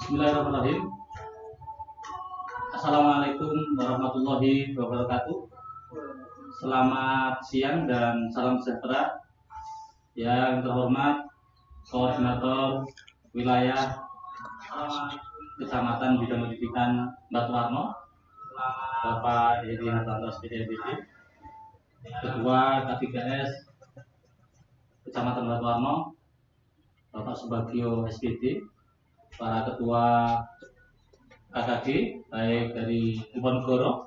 Bismillahirrahmanirrahim. Assalamualaikum warahmatullahi wabarakatuh. Selamat siang dan salam sejahtera. Yang terhormat Koordinator Wilayah Kecamatan Bidang Pendidikan Batu Warno, Bapak Hedi Hartanto SPDMPD, Ketua K3S Kecamatan Batu Warno, Bapak Subagio SPD, para ketua KKG baik dari Diponegoro,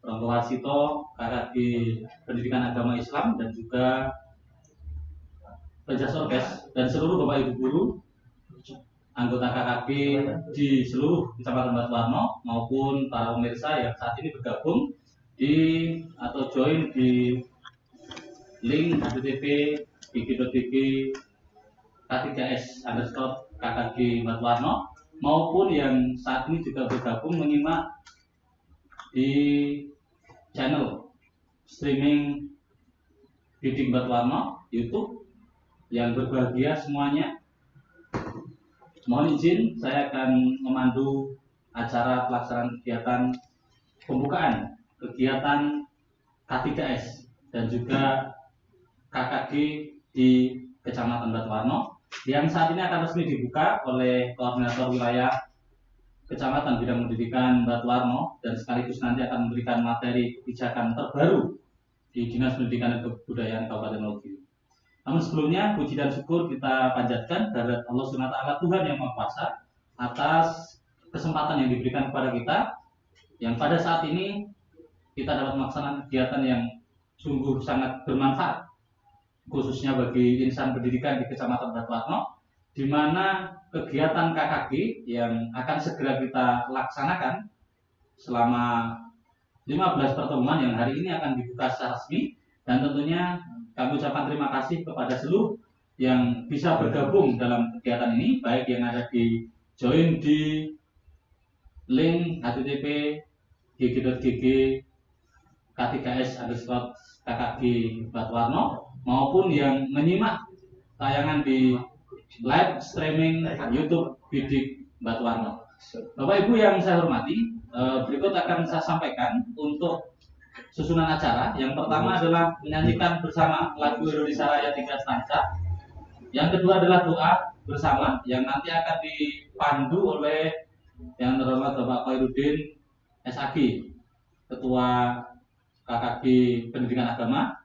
Ronggo Warsito, KKG Pendidikan Agama Islam, dan juga Penjasorkes, dan seluruh Bapak Ibu guru, anggota KKG di seluruh Kecamatan Batu Warno maupun para pemirsa yang saat ini bergabung di atau join di link http wiki.bg K3S_KKG Batu Warno, maupun yang saat ini juga bergabung menyimak di channel streaming Bidik Batu Warno YouTube. Yang berbahagia semuanya, mohon izin saya akan memandu acara pelaksanaan kegiatan pembukaan kegiatan K3S dan juga KKG di Kecamatan Batu Warno, yang saat ini akan resmi dibuka oleh Koordinator Wilayah Kecamatan Bidang Pendidikan Batu Warno, dan sekaligus nanti akan memberikan materi kebijakan terbaru di Dinas Pendidikan dan Kebudayaan Kabupaten Wonogiri. Namun sebelumnya, puji dan syukur kita panjatkan kehadirat Allah SWT, Tuhan Yang Maha Kuasa, atas kesempatan yang diberikan kepada kita, yang pada saat ini kita dapat melaksanakan kegiatan yang sungguh sangat bermanfaat, khususnya bagi insan pendidikan di Kecamatan Batu Warno, di mana kegiatan KKG yang akan segera kita laksanakan selama 15 pertemuan yang hari ini akan dibuka secara resmi, dan tentunya kami ucapkan terima kasih kepada seluruh yang bisa bergabung dalam kegiatan ini, baik yang ada di join di link http gg.gg K3S_KKG Batu Warno, maupun yang menyimak tayangan di live streaming YouTube Bidik Batu Warno. Bapak Ibu yang saya hormati, berikut akan saya sampaikan untuk susunan acara. Yang pertama adalah menyanyikan bersama lagu Indonesia Raya 3 stanza. Yang kedua adalah doa bersama yang nanti akan dipandu oleh yang terhormat Bapak Khairuddin SAG, Ketua KKG Pendidikan Agama.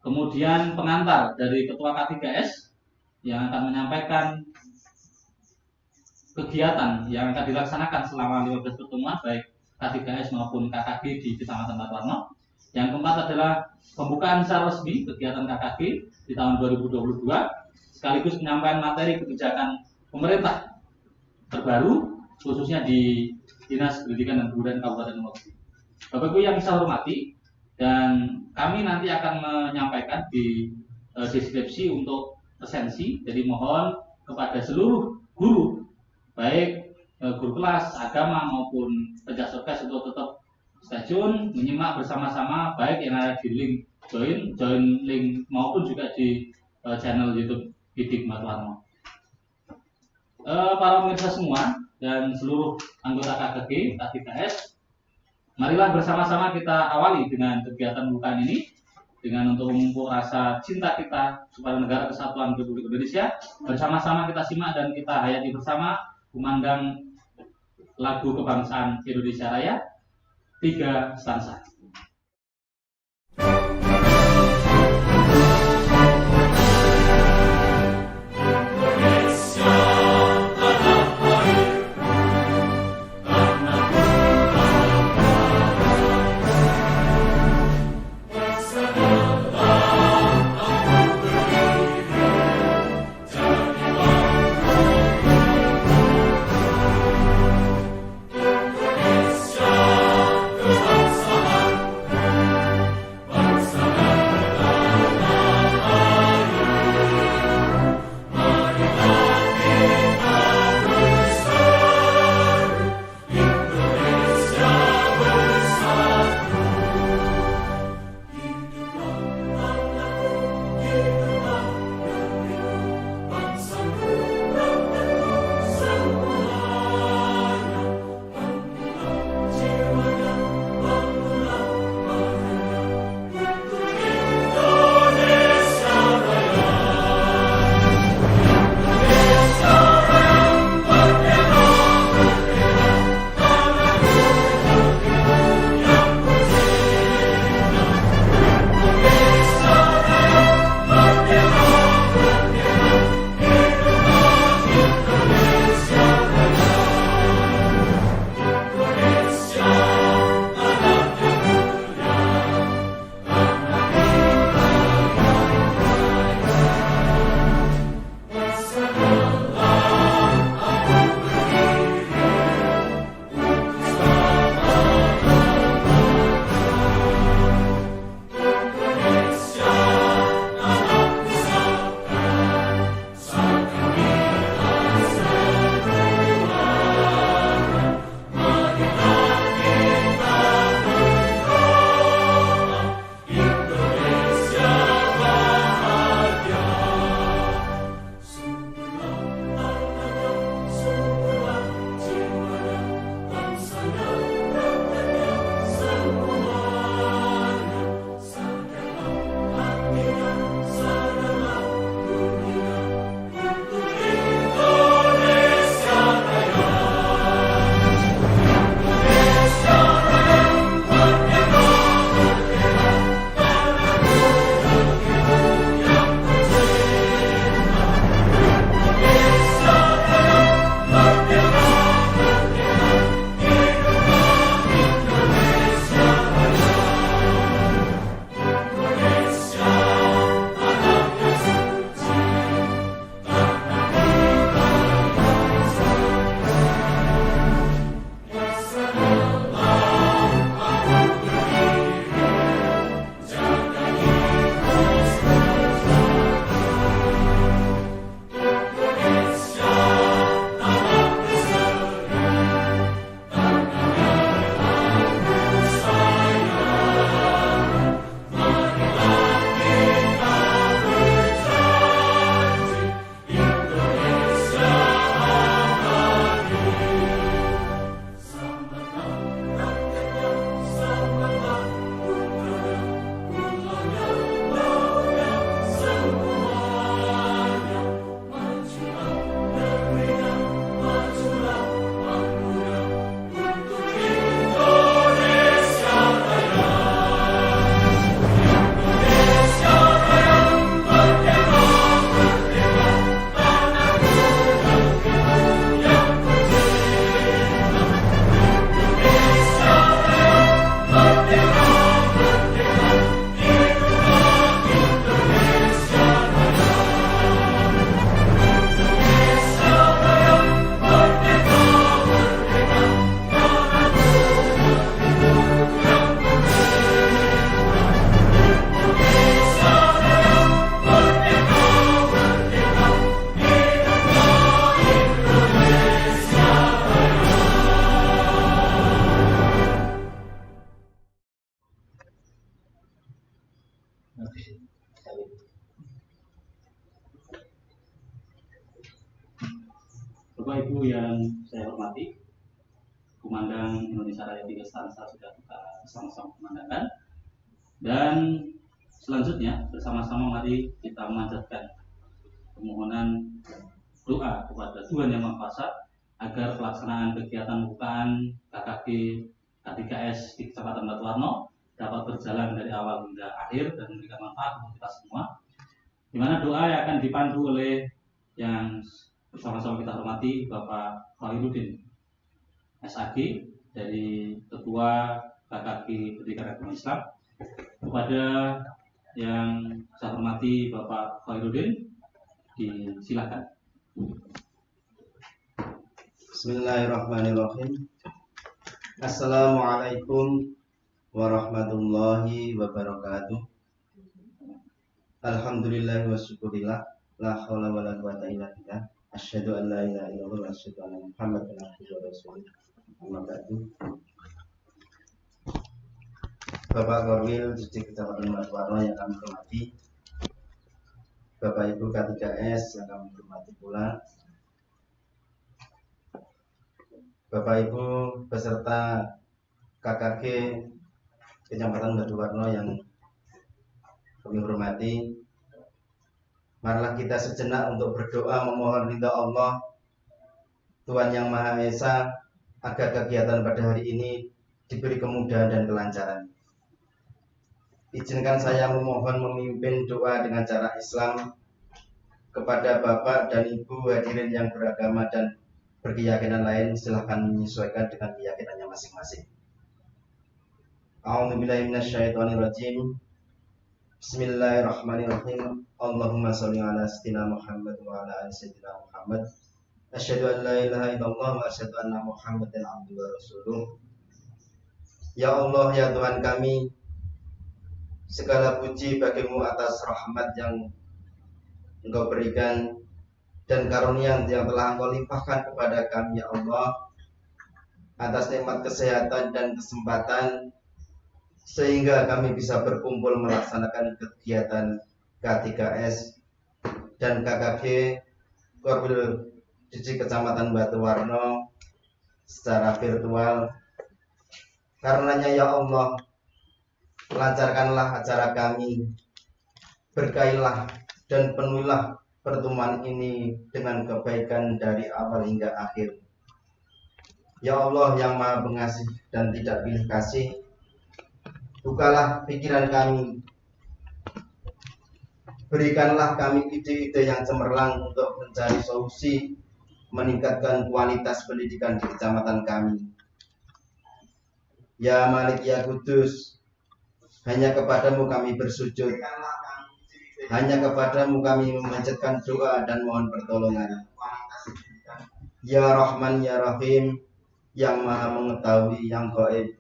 Kemudian pengantar dari Ketua K3S yang akan menyampaikan kegiatan yang akan dilaksanakan selama 15 pertemuan baik K3S maupun KKG di Kecamatan Batu Warno. Yang keempat adalah pembukaan secara resmi kegiatan KKG di tahun 2022, sekaligus penyampaian materi kebijakan pemerintah terbaru khususnya di Dinas Pendidikan dan Kebudayaan Kabupaten Wonogiri. Bapak Ibu yang saya hormati, dan kami nanti akan menyampaikan di deskripsi untuk presensi. Jadi mohon kepada seluruh guru, baik guru kelas agama maupun penjasorkes, untuk tetap stay tune menyimak bersama-sama, baik yang ada di link join link maupun juga di channel YouTube Bidik Batu Warno. Para pemirsa semua dan seluruh anggota KKG K3S, marilah bersama-sama kita awali dengan kegiatan pembukaan ini dengan untuk memupuk rasa cinta kita kepada Negara Kesatuan Republik Indonesia. Bersama-sama kita simak dan kita hayati bersama kumandang lagu kebangsaan Indonesia Raya 3 stanza. Bapak Ibu yang saya hormati, Komandan Indonesia Raya 3 Stansa sudah kita sama-sama kumandangkan. Dan selanjutnya bersama-sama mari kita memanjatkan permohonan doa kepada Tuhan Yang Maha Kuasa agar pelaksanaan kegiatan bukaan KKG K3S di Kecamatan Batuwarno dapat berjalan dari awal hingga akhir dan memberikan manfaat untuk kita semua. Di mana doa yang akan dipandu oleh yang bersama-sama kita hormati Bapak Khairuddin SAG dari Ketua KKG Pendidikan Agama Islam. Kepada yang saya hormati Bapak Khairuddin, disilakan. Bismillahirrahmanirrahim. Assalamualaikum warahmatullahi wabarakatuh. Alhamdulillah wa syukurillah, la haula wa la quwata illa billah. Asyhadu an la ilaha illallah wa asyhadu anna Muhammadan abduhu wa rasuluh. Amma ba'du. Bapak Korwil di Kecamatan Batuwarno yang kami hormati, Bapak Ibu K3S yang kami hormati pula, Bapak Ibu peserta KKG Kecamatan Batuwarno yang kami hormati, marilah kita sejenak untuk berdoa memohon ridha Allah Tuhan Yang Maha Esa agar kegiatan pada hari ini diberi kemudahan dan kelancaran. Izinkan saya memohon memimpin doa dengan cara Islam kepada Bapak dan Ibu hadirin yang beragama dan berkeyakinan lain. Silahkan menyesuaikan dengan keyakinannya masing-masing. A'udzubillahi minasyaitonirrajim. Bismillahirrahmanirrahim. Allahumma sholli ala sayyidina Muhammad wa ala ali sayyidina Muhammad. Asyhadu an la ilaha illallah wa asyhadu anna Muhammadan abduhu wa rasuluh. Ya Allah, ya Tuhan kami, segala puji bagimu atas rahmat yang Engkau berikan dan karunia yang telah Engkau limpahkan kepada kami, ya Allah, atas nikmat kesehatan dan kesempatan sehingga kami bisa berkumpul melaksanakan kegiatan K3S dan KKG Korwil di Kecamatan Batuwarno secara virtual. Karenanya ya Allah, lancarkanlah acara kami, berkailah dan penuhilah pertemuan ini dengan kebaikan dari awal hingga akhir. Ya Allah yang Maha Pengasih dan tidak pilih kasih, bukalah pikiran kami, berikanlah kami ide-ide yang cemerlang untuk mencari solusi meningkatkan kualitas pendidikan di kecamatan kami. Ya Malik ya Kudus, hanya kepadamu kami bersujud, hanya kepadamu kami memanjatkan doa dan mohon pertolongan. Ya Rahman ya Rahim, yang Maha mengetahui yang gaib,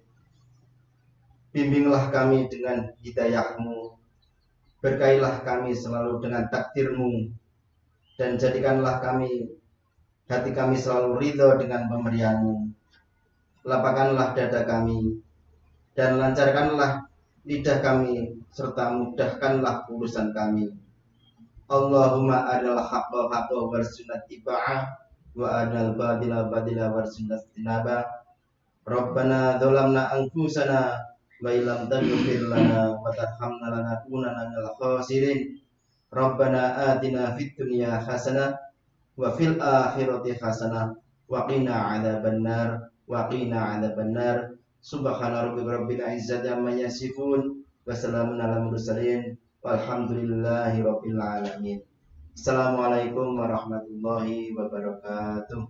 bimbinglah kami dengan hidayahmu, berkailah kami selalu dengan takdirmu, dan jadikanlah hati kami selalu ridho dengan pemberianmu. Lapangkanlah dada kami dan lancarkanlah lidah kami serta mudahkanlah urusan kami. Allahumma adal haqqa haqqa warsunnat tiba'ah wa adal badila badila warsunnat tinabah. Rabbana dzalamna anfusana wa illam taghfir lana wa tarhamna lanakunanna minal khasirin. Rabbana atina fid dunya hasanah wa fil akhirati hasanah wa qina adzabannar wa qina adzabannar. Subhana rabbika rabbil izzati amma yasifun wa salamun alal mursalin walhamdulillahi rabbil alamin. Assalamualaikum warahmatullahi wabarakatuh.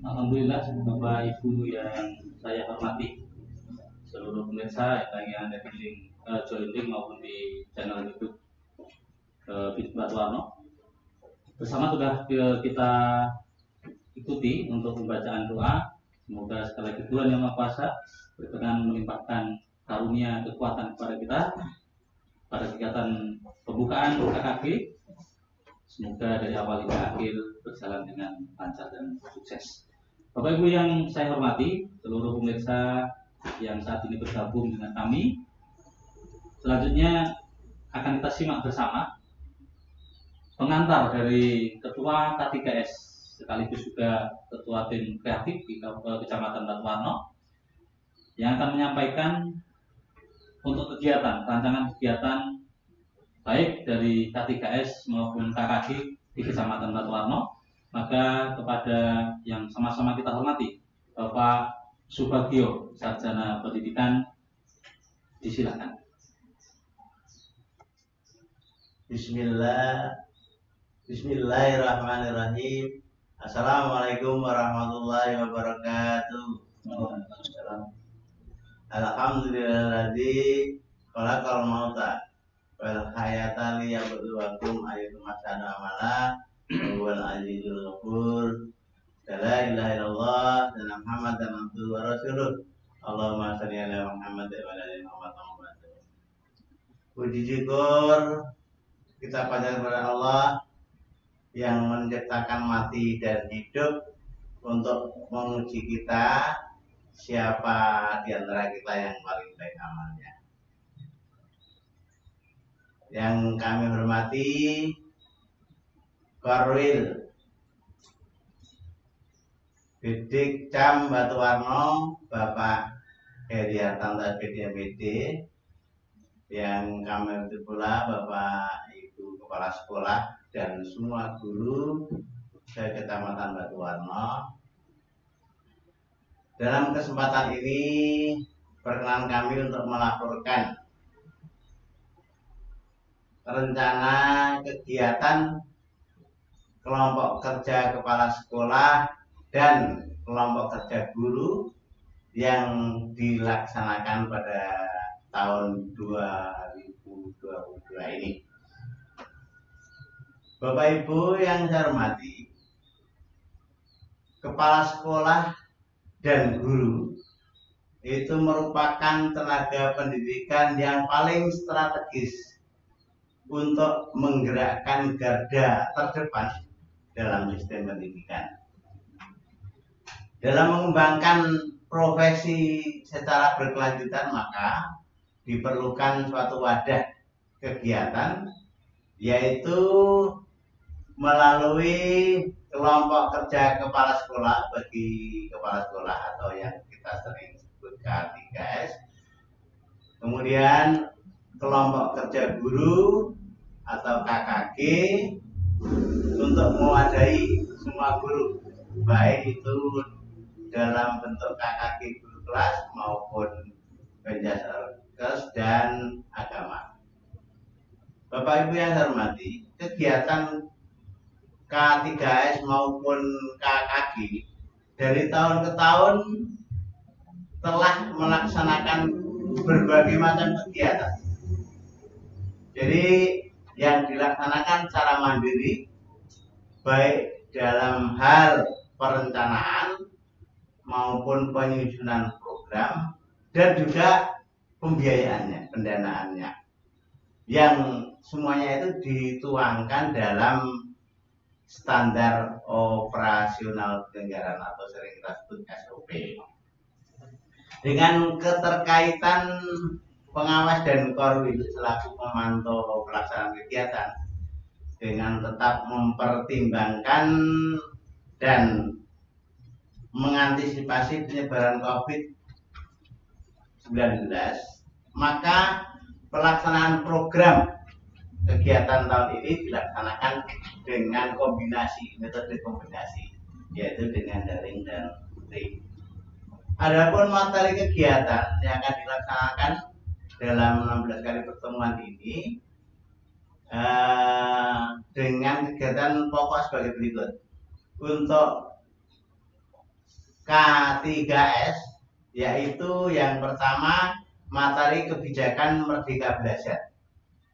Alhamdulillah Bapak Ibu yang saya hormati, seluruh pemirsa yang ada di link join link maupun di channel YouTube Batuwarno. Bersama sudah kita ikuti untuk pembacaan doa. Semoga sekali lagi Tuhan Yang Maha Kuasa berkenan melimpahkan karunia kekuatan kepada kita pada kegiatan pembukaan KKG. Semoga dari awal hingga akhir berjalan dengan lancar dan sukses. Bapak Ibu yang saya hormati, seluruh pemirsa yang saat ini bergabung dengan kami, selanjutnya akan kita simak bersama pengantar dari Ketua K3S sekaligus juga Ketua Tim Kreatif di Kecamatan Batuwarno yang akan menyampaikan untuk kegiatan, rancangan kegiatan baik dari K3S maupun KKG di Kecamatan Batuwarno. Maka kepada yang sama-sama kita hormati, Bapak Subagio, Sarjana Pendidikan, disilakan. Bismillahirrahmanirrahim. Assalamualaikum warahmatullahi wabarakatuh. Alhamdulillahilladzi khalaqal mauta wal hayata liyabluwakum ayyukum ahsanu amala wal azizul ghafur. La ilaha illallah dan Muhammad dan abduhu wa rasuluh. Allahumma shalli ala Muhammad wa ala ali Muhammad. Puji syukur kita panjatkan kepada Allah yang menciptakan mati dan hidup untuk menguji kita siapa di antara kita yang paling baik amalnya. Yang kami hormati Korwil Bidik Cam Batuwarno Bapak Heri Hartanto SPD, yang kami hormati pula Bapak Ibu Kepala Sekolah dan semua guru dari Kecamatan Batuwarno. Dalam kesempatan ini perkenan kami untuk melaporkan rencana kegiatan kelompok kerja kepala sekolah dan kelompok kerja guru yang dilaksanakan pada tahun 2022 ini. Bapak Ibu yang saya hormati, kepala sekolah dan guru itu merupakan tenaga pendidikan yang paling strategis untuk menggerakkan garda terdepan dalam sistem pendidikan. Dalam mengembangkan profesi secara berkelanjutan, maka diperlukan suatu wadah kegiatan, yaitu melalui kelompok kerja kepala sekolah bagi kepala sekolah atau yang kita sering sebut K3S, kemudian kelompok kerja guru atau KKG untuk mewadahi semua guru, baik itu dalam bentuk KKG guru kelas maupun penjaskes dan agama. Bapak Ibu yang saya hormati, kegiatan K3S maupun KKG dari tahun ke tahun telah melaksanakan berbagai macam kegiatan. Jadi yang dilaksanakan secara mandiri, baik dalam hal perencanaan maupun penyusunan program dan juga pembiayaannya, pendanaannya, yang semuanya itu dituangkan dalam standar operasional penyelenggaraan atau sering kita sebut SOP. Dengan keterkaitan pengawas dan Korwil selaku pemantau pelaksanaan kegiatan, dengan tetap mempertimbangkan dan mengantisipasi penyebaran COVID-19, maka pelaksanaan program kegiatan tahun ini dilaksanakan dengan metode kombinasi, yaitu dengan daring dan luring. Adapun materi kegiatan yang akan dilaksanakan dalam 16 kali pertemuan ini dengan kegiatan pokok sebagai berikut. Untuk K3S, yaitu yang pertama materi kebijakan Merdeka Belajar.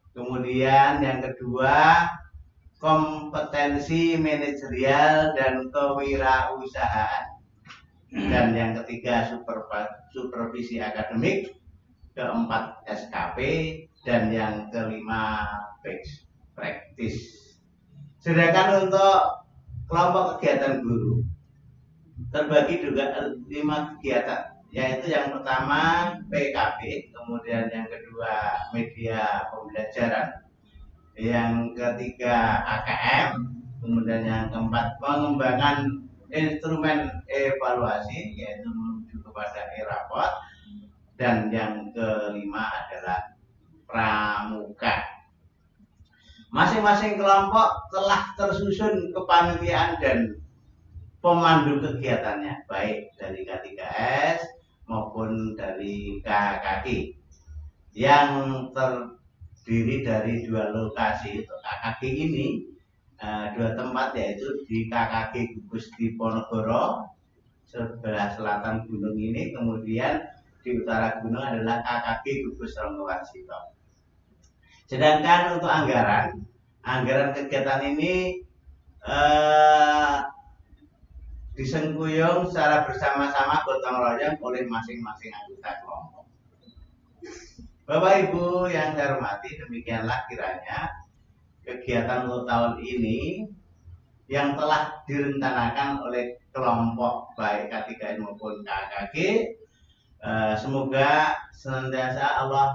Kemudian yang kedua kompetensi manajerial dan kewirausahaan. Dan yang ketiga supervisi akademik, keempat SKP, dan yang kelima best practice. Sedangkan untuk kelompok kegiatan guru terbagi juga 5 kegiatan, yaitu yang pertama PKB, kemudian yang kedua media pembelajaran, yang ketiga AKM, kemudian yang keempat mengembangkan instrumen evaluasi yaitu menuju kepada e-raport, dan yang kelima adalah pramuka. Masing-masing kelompok telah tersusun kepanitiaan dan pemandu kegiatannya, baik dari K3S maupun dari KKG, yang terdiri dari dua lokasi. Untuk KKG ini dua tempat, yaitu di KKG Gugus Diponegoro sebelah selatan gunung ini, kemudian di utara gunung adalah KKG Gugus Ronggowarsito. Sedangkan untuk anggaran kegiatan ini disengkuyung secara bersama-sama gotong royong oleh masing-masing anggota kelompok. Bapak Ibu yang saya hormati, demikianlah kiranya kegiatan untuk tahun ini yang telah direncanakan oleh kelompok baik K3S maupun KKG. Semoga senantiasa Allah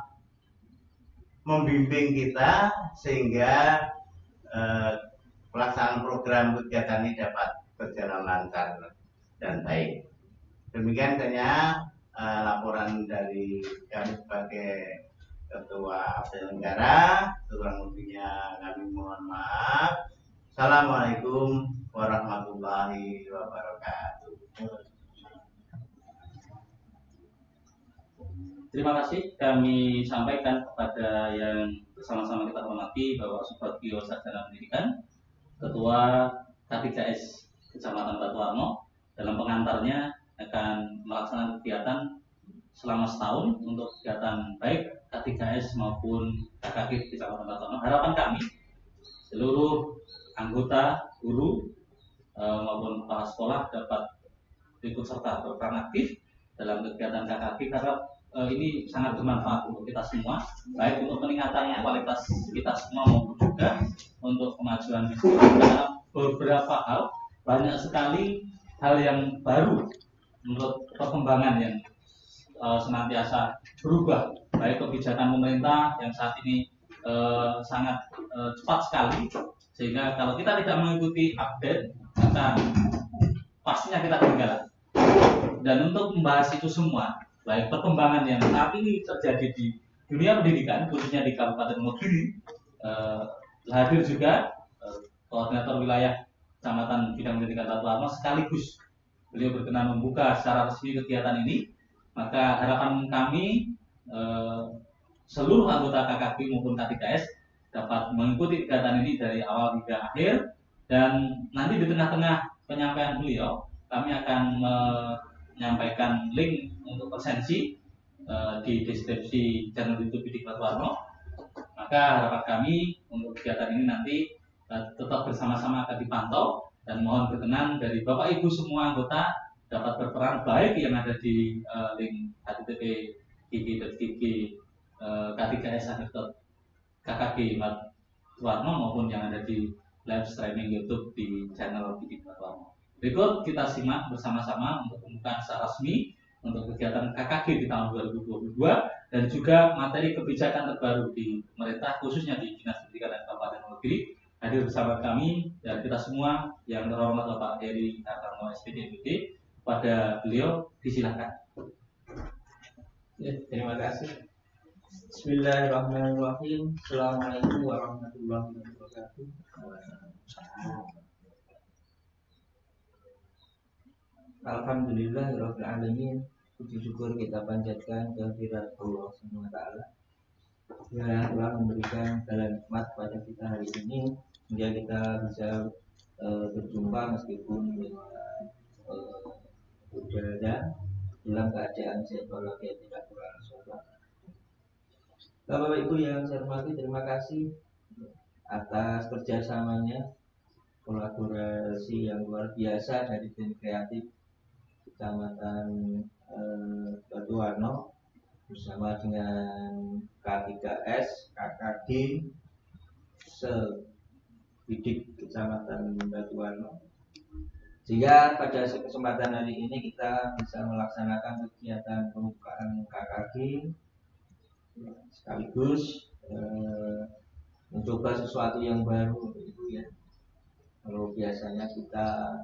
membimbing kita sehingga pelaksanaan program kegiatan ini dapat berjalan lancar dan baik. Demikian hanya laporan dari kami sebagai Ketua Penyelenggara. Kurang lebihnya kami mohon maaf. Assalamualaikum warahmatullahi wabarakatuh. Terima kasih kami sampaikan kepada yang bersama-sama kita hormati Bapak Subagio Sarjana Pendidikan, Ketua K3S Kecamatan Batuwarno. Dalam pengantarnya akan melaksanakan kegiatan selama setahun untuk kegiatan baik K3S maupun KKG Kecamatan Batuwarno. Harapan kami seluruh anggota, guru maupun kepala sekolah dapat ikut serta berperan aktif dalam kegiatan KKG karena ini sangat bermanfaat untuk kita semua, baik untuk peningkatan kualitas kita semua maupun juga untuk kemajuan bisnis. Karena beberapa hal, banyak sekali hal yang baru menurut perkembangan yang senantiasa berubah, baik kebijakan pemerintah yang saat ini sangat cepat sekali, sehingga kalau kita tidak mengikuti update, maka pastinya kita ketinggalan. Dan untuk membahas itu semua, baik perkembangan yang saat ini terjadi di dunia pendidikan, khususnya di Kabupaten Wonogiri, hadir juga koordinator wilayah Kecamatan Bidang Pendidikan Batuwarno, sekaligus beliau berkenan membuka secara resmi kegiatan ini. Maka harapan kami seluruh anggota KKG maupun K3S dapat mengikuti kegiatan ini dari awal hingga akhir, dan nanti di tengah-tengah penyampaian beliau kami akan menyampaikan link untuk presensi di deskripsi channel YouTube di Batuwarno. Maka harapan kami untuk kegiatan ini nanti tetap bersama-sama akan dipantau, dan mohon berkenan dari Bapak Ibu semua anggota dapat berperan, baik yang ada di link http://gigi.gg k3s.kkg Batuwarno maupun yang ada di live streaming YouTube di channel Gigi Batuwarno. Berikut kita simak bersama-sama untuk pembukaan secara resmi untuk kegiatan KKG di tahun 2022 dan juga materi kebijakan terbaru di pemerintah, khususnya di Dinas Pendidikan dan Kabupaten Wonogiri. Hadir bersama kami dan kita semua yang terhormat Bapak Heri Hartarno SPD MPD. Pada beliau disilakan. Ya, terima kasih. Bismillahirrahmanirrahim. Assalamualaikum warahmatullahi wabarakatuh. Alhamdulillahirabbil alamin. Puji syukur kita panjatkan kehadirat Allah Subhanahu wa taala yang telah memberikan segala nikmat pada kita hari ini hingga kita bisa berjumpa meskipun dengan udara dalam keadaan sehat walafiat, tidak kurang sholat. Bapak Ibu yang saya hormati, terima kasih atas kerjasamanya, kolaborasi yang luar biasa dari tim kreatif Kecamatan Batuwarno bersama dengan K3S, KKG, Sebidik Kecamatan Batuwarno, sehingga pada kesempatan hari ini kita bisa melaksanakan kegiatan pembukaan KKG sekaligus mencoba sesuatu yang baru itu ya. Kalau biasanya kita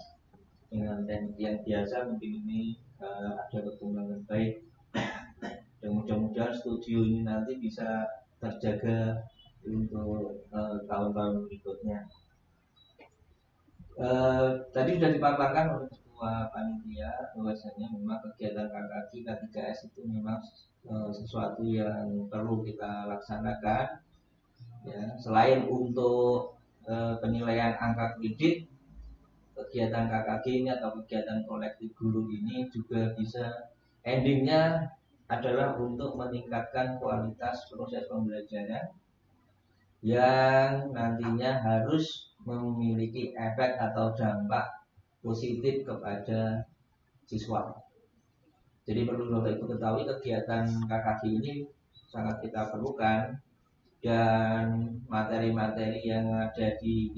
dengan teknik yang biasa, mungkin ini ada perkembangan baik. Dan mudah-mudahan studio ini nanti bisa terjaga untuk tahun-tahun berikutnya. Tadi sudah dipaparkan oleh ketua panitia bahwasanya memang kegiatan KKG K3S itu memang sesuatu yang perlu kita laksanakan ya. Selain untuk penilaian angka kredit, kegiatan KKG ini atau kegiatan kolektif guru ini juga bisa endingnya adalah untuk meningkatkan kualitas proses pembelajaran yang nantinya harus memiliki efek atau dampak positif kepada siswa. Jadi perlu Bapak Ibu ketahui kegiatan KKG ini sangat kita perlukan, dan materi-materi yang ada di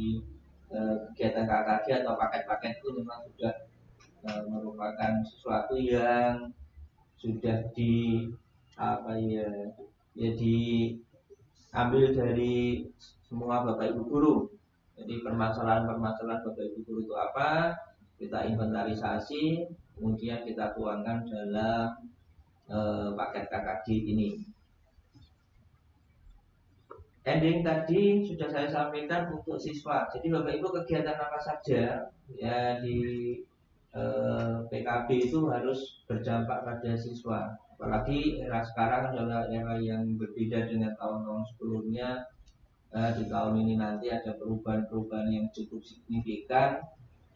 kegiatan KKG atau paket-paket itu memang sudah merupakan sesuatu yang sudah diambil dari semua Bapak Ibu guru. Jadi permasalahan-permasalahan Bapak Ibu guru itu apa, kita inventarisasi, kemudian kita tuangkan dalam paket KKG ini. Ending tadi sudah saya sampaikan untuk siswa. Jadi Bapak Ibu kegiatan apa saja ya di PKB itu harus berdampak pada siswa. Apalagi era sekarang adalah era yang berbeda dengan tahun-tahun sebelumnya. Di tahun ini nanti ada perubahan-perubahan yang cukup signifikan.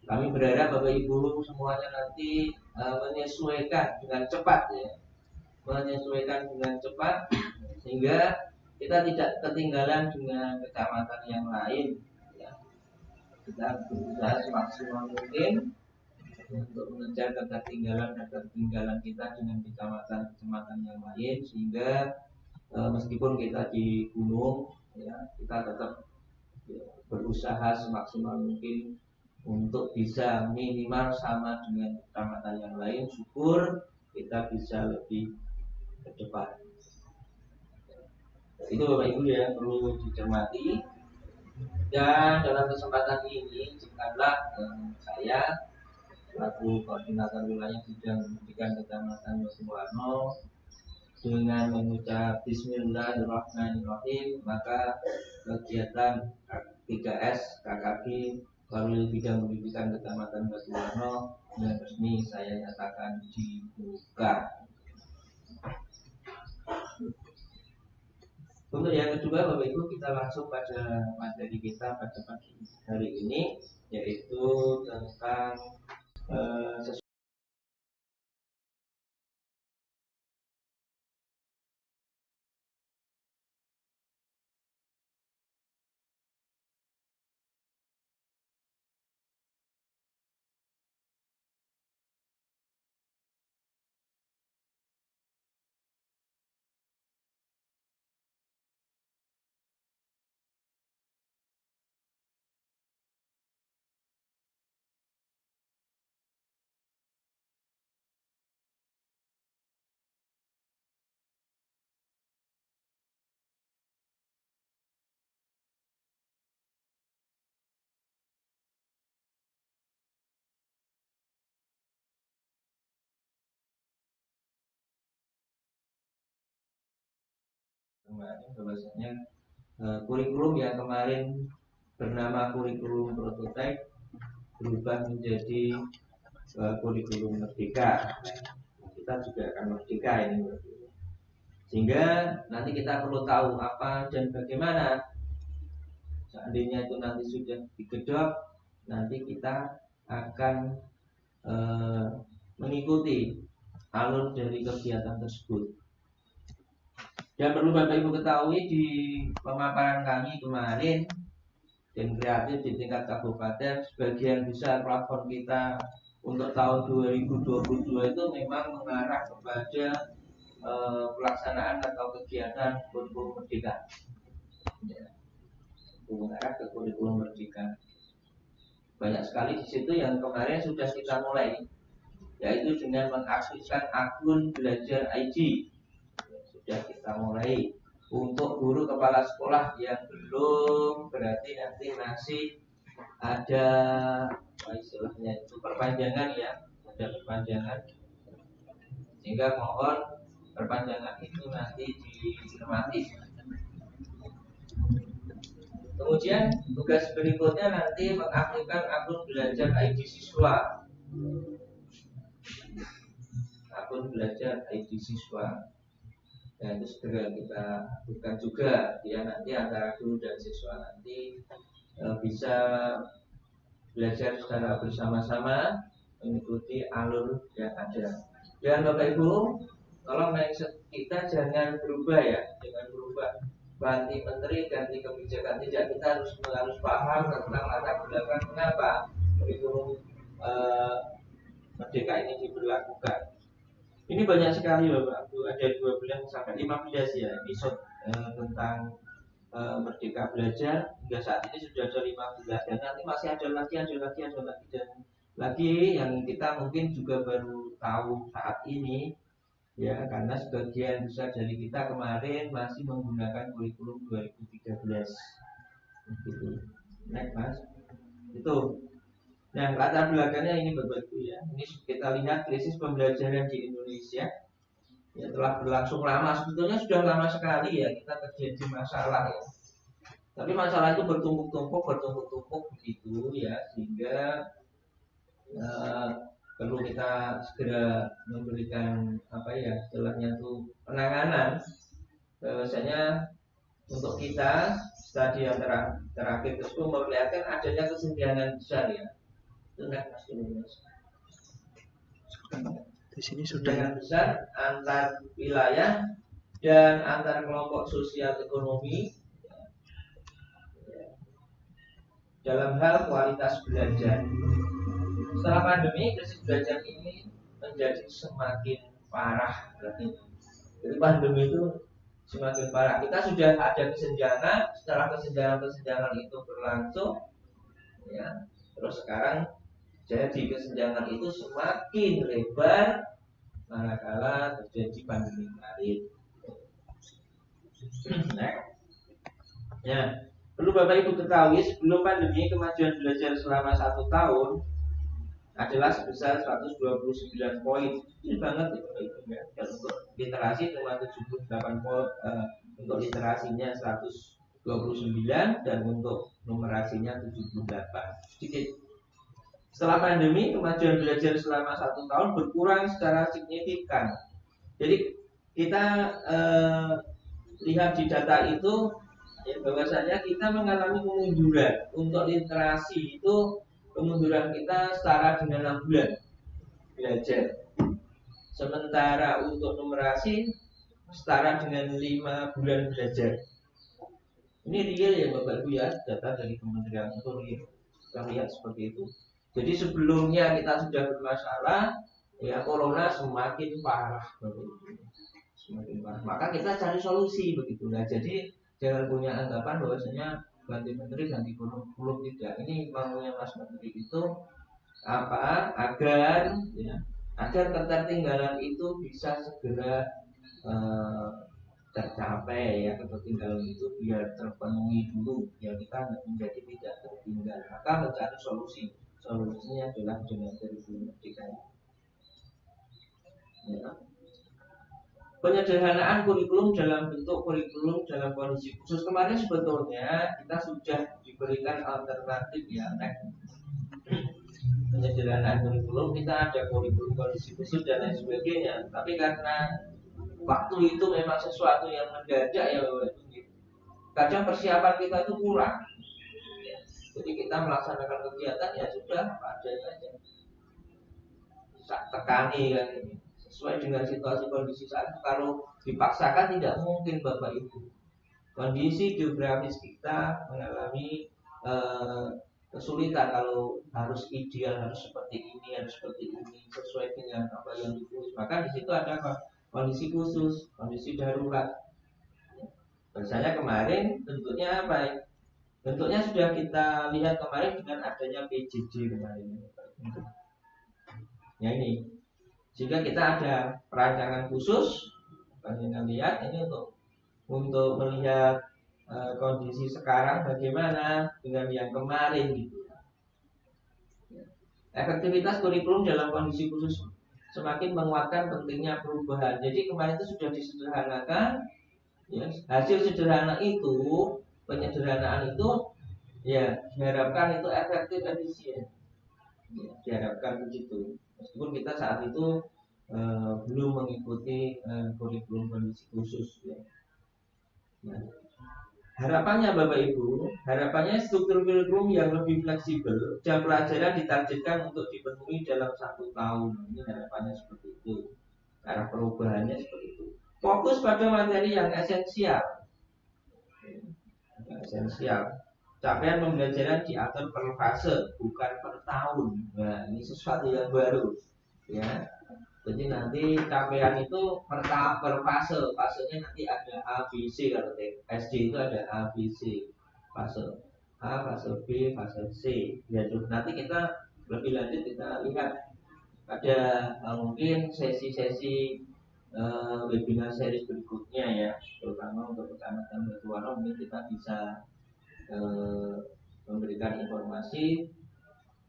Kami berharap Bapak Ibu semuanya nanti menyesuaikan dengan cepat ya, sehingga kita tidak ketinggalan dengan kecamatan yang lain ya. Kita berusaha semaksimal mungkin untuk mengejar ketertinggalan kita dengan kecamatan yang lain, sehingga meskipun kita di gunung ya, kita tetap ya, berusaha semaksimal mungkin untuk bisa minimal sama dengan kecamatan yang lain. Syukur kita bisa lebih ke depan. Itu Bapak Ibu ya perlu dicermati. Dan dalam kesempatan ini jikalau saya selaku koordinator wilayah bidang pendidikan Kecamatan Yosuwarno dengan mengucap Bismillahirrahmanirrahim, maka kegiatan 3S KKG Kanwil Bidang Pendidikan Kecamatan Yosuwarno yang resmi saya nyatakan dibuka. Untuk yang kedua Bapak Ibu, kita langsung pada materi kita pada pagi hari ini, yaitu tentang kemarin bahwasanya kurikulum yang kemarin bernama kurikulum prototipe berubah menjadi kurikulum merdeka. Kita juga akan merdeka ini, sehingga nanti kita perlu tahu apa dan bagaimana. Seandainya itu nanti sudah digedok, nanti kita akan mengikuti alur dari kegiatan tersebut. Dan perlu Bapak Ibu ketahui, di pemaparan kami kemarin dan kreatif di tingkat kabupaten, sebagian besar platform kita untuk tahun 2022 itu memang mengarah kepada pelaksanaan atau kegiatan kurikulum merdeka ya, mengarah ke kurikulum merdeka. Banyak sekali di situ yang kemarin sudah kita mulai, yaitu dengan mengaktifkan akun belajar IG. Sudah kita mulai Untuk guru kepala sekolah yang belum, berarti nanti masih ada istilahnya itu perpanjangan ya, ada perpanjangan, sehingga mohon perpanjangan itu nanti dicermati. Kemudian tugas berikutnya nanti mengaktifkan akun belajar ID siswa. Akun belajar ID siswa. Dan itu segera kita aktifkan juga ya, nanti antara guru dan siswa nanti bisa belajar secara bersama-sama mengikuti alur yang ada. Dan Bapak Ibu, tolong mindset kita jangan berubah ya, jangan berubah ganti menteri, ganti kebijakan, tidak. Kita harus paham tentang latar belakang kenapa kurikulum Merdeka ini diberlakukan. Ini banyak sekali Bapak Ibu, ada 12 sampai 15 ya episode tentang Merdeka Belajar. Hingga saat ini sudah ada 15 dan nanti masih ada lagi dan lagi yang kita mungkin juga baru tahu saat ini ya, karena sebagian besar dari kita kemarin masih menggunakan kurikulum 2013 gitu. Next Mas, itu. Nah, latar belakangnya ini Bapak Ibu ya. Ini kita lihat krisis pembelajaran di Indonesia ya, telah berlangsung lama. Sebetulnya sudah lama sekali ya kita terjadi masalah ya. Tapi masalah itu bertumpuk-tumpuk begitu ya, sehingga perlu kita segera memberikan istilahnya itu penanganan. Bahwasanya untuk kita studi yang terakhir tersebut memperlihatkan adanya kesenjangan besar ya. Di sini sudah besar antar wilayah dan antar kelompok sosial ekonomi dalam hal kualitas belajar. Setelah pandemi, krisis belajar ini menjadi semakin parah. Jadi pandemi itu semakin parah. Kita sudah ada kesenjangan, setelah kesenjangan itu berlangsung ya, terus sekarang jadi kesenjangan itu semakin lebar manakala terjadi pandemi kemarin. Ya, perlu Bapak Ibu ketahui sebelum pandemi kemajuan belajar selama 1 tahun adalah sebesar 129 poin. Ini banget ya Bapak Ibu ya. Dan untuk literasi cuma 78 poin, untuk literasinya 129 dan untuk numerasinya 78. Sedikit. Setelah pandemi, kemajuan belajar selama 1 tahun berkurang secara signifikan. Jadi kita lihat di data itu ya, bahwasanya kita mengalami kemunduran. Untuk literasi itu kemunduran kita setara dengan 6 bulan belajar. Sementara untuk numerasi setara dengan 5 bulan belajar. Ini real ya Bapak Ibu ya, data dari Kementerian itu real. Kita lihat seperti itu. Jadi sebelumnya kita sudah bermasalah, ya corona semakin parah, semakin parah. Maka kita cari solusi begitu. Nah, jadi jangan punya anggapan bahwasanya ganti menteri ganti kurikulum, tidak. Ini maunya Mas Menteri itu apa? Agar ketertinggalan itu bisa segera tercapai ya, ketertinggalan itu biar terpenuhi dulu, biar kita menjadi tidak tertinggal. Maka mencari solusinya adalah dengan kurikulum Merdeka. Ya. Penyederhanaan kurikulum dalam bentuk kurikulum dalam kondisi khusus. Kemarin sebetulnya kita sudah diberikan alternatif ya, penyederhanaan kurikulum, kita ada kurikulum kondisi khusus dan lain sebagainya. Tapi karena waktu itu memang sesuatu yang mendadak ya, kadang persiapan kita itu kurang. Jadi kita melaksanakan kegiatan ya sudah apa adanya aja. Tekani kan ini sesuai dengan situasi kondisi saat itu. Kalau dipaksakan tidak mungkin Bapak Ibu. Kondisi geografis kita mengalami kesulitan kalau harus ideal, harus seperti ini sesuai dengan apa yang ditulis. Maka di situ ada kondisi khusus, kondisi darurat. Biasanya kemarin bentuknya apa? Bentuknya sudah kita lihat kemarin dengan adanya PJJ kemarin. Ya ini, sehingga kita ada perancangan khusus. Kalian lihat ini untuk untuk melihat kondisi sekarang bagaimana dengan yang kemarin gitu. Efektivitas kurikulum dalam kondisi khusus semakin menguatkan pentingnya perubahan. Jadi kemarin itu sudah disederhanakan, ya, hasil sederhana itu, penyederhanaan itu, ya diharapkan itu efektif efisien, ya, diharapkan begitu. Meskipun kita saat itu belum mengikuti kurikulum kondisi khusus, ya. Nah, harapannya Bapak Ibu, harapannya struktur kurikulum yang lebih fleksibel, jam pelajaran ditargetkan untuk dipenuhi dalam 1 tahun. Ini harapannya seperti itu. Arah perubahannya seperti itu. Fokus pada materi yang esensial. Capaian pembelajaran diatur per fase, bukan per tahun. Nah, ini sesuatu yang baru, ya. Jadi nanti capaian itu per fase, fasenya nanti ada A, B, C. Kalau SD itu ada A, B, C, fase A, fase B, fase C. Ya, nanti kita lebih lanjut kita lihat ada mungkin sesi-sesi webinar series berikutnya, ya, terutama untuk Kecamatan Batuwano. Mungkin kita bisa memberikan informasi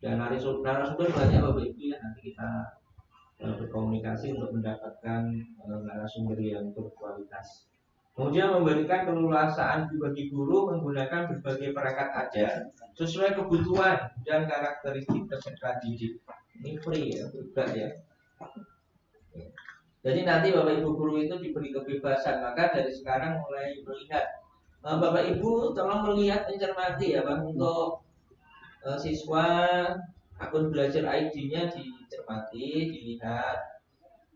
dan narasumber banyak Bapak Ibu, ya. Nanti kita berkomunikasi untuk mendapatkan narasumber yang berkualitas. Kemudian memberikan keleluasaan bagi guru menggunakan berbagai perangkat ajar sesuai kebutuhan dan karakteristik peserta didik. Ini free, ya, bebas, ya. Jadi nanti Bapak Ibu guru itu diberi kebebasan. Maka dari sekarang mulai melihat, Bapak Ibu tolong melihat, mencermati, ya Bang, untuk siswa akun belajar ID-nya dicermati, dilihat,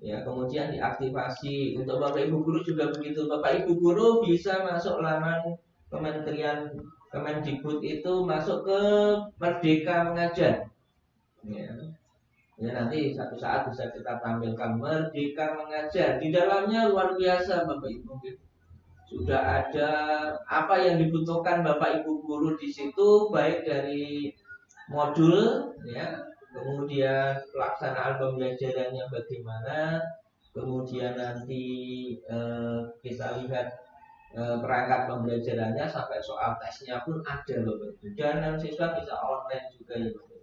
ya, kemudian diaktifasi. Untuk Bapak Ibu guru juga begitu. Bapak Ibu guru bisa masuk laman Kementerian Kemendikbud itu, masuk ke Merdeka Mengajar, ya. Ya, nanti satu saat bisa kita tampilkan Merdeka Mengajar. Di dalamnya luar biasa Bapak Ibu. Sudah ada apa yang dibutuhkan Bapak Ibu guru di situ, baik dari modul, ya, kemudian pelaksanaan pembelajarannya bagaimana, kemudian nanti kita lihat perangkat pembelajarannya sampai soal tesnya pun ada Bapak Ibu. Dan siswa bisa online juga, ya Bapak Ibu.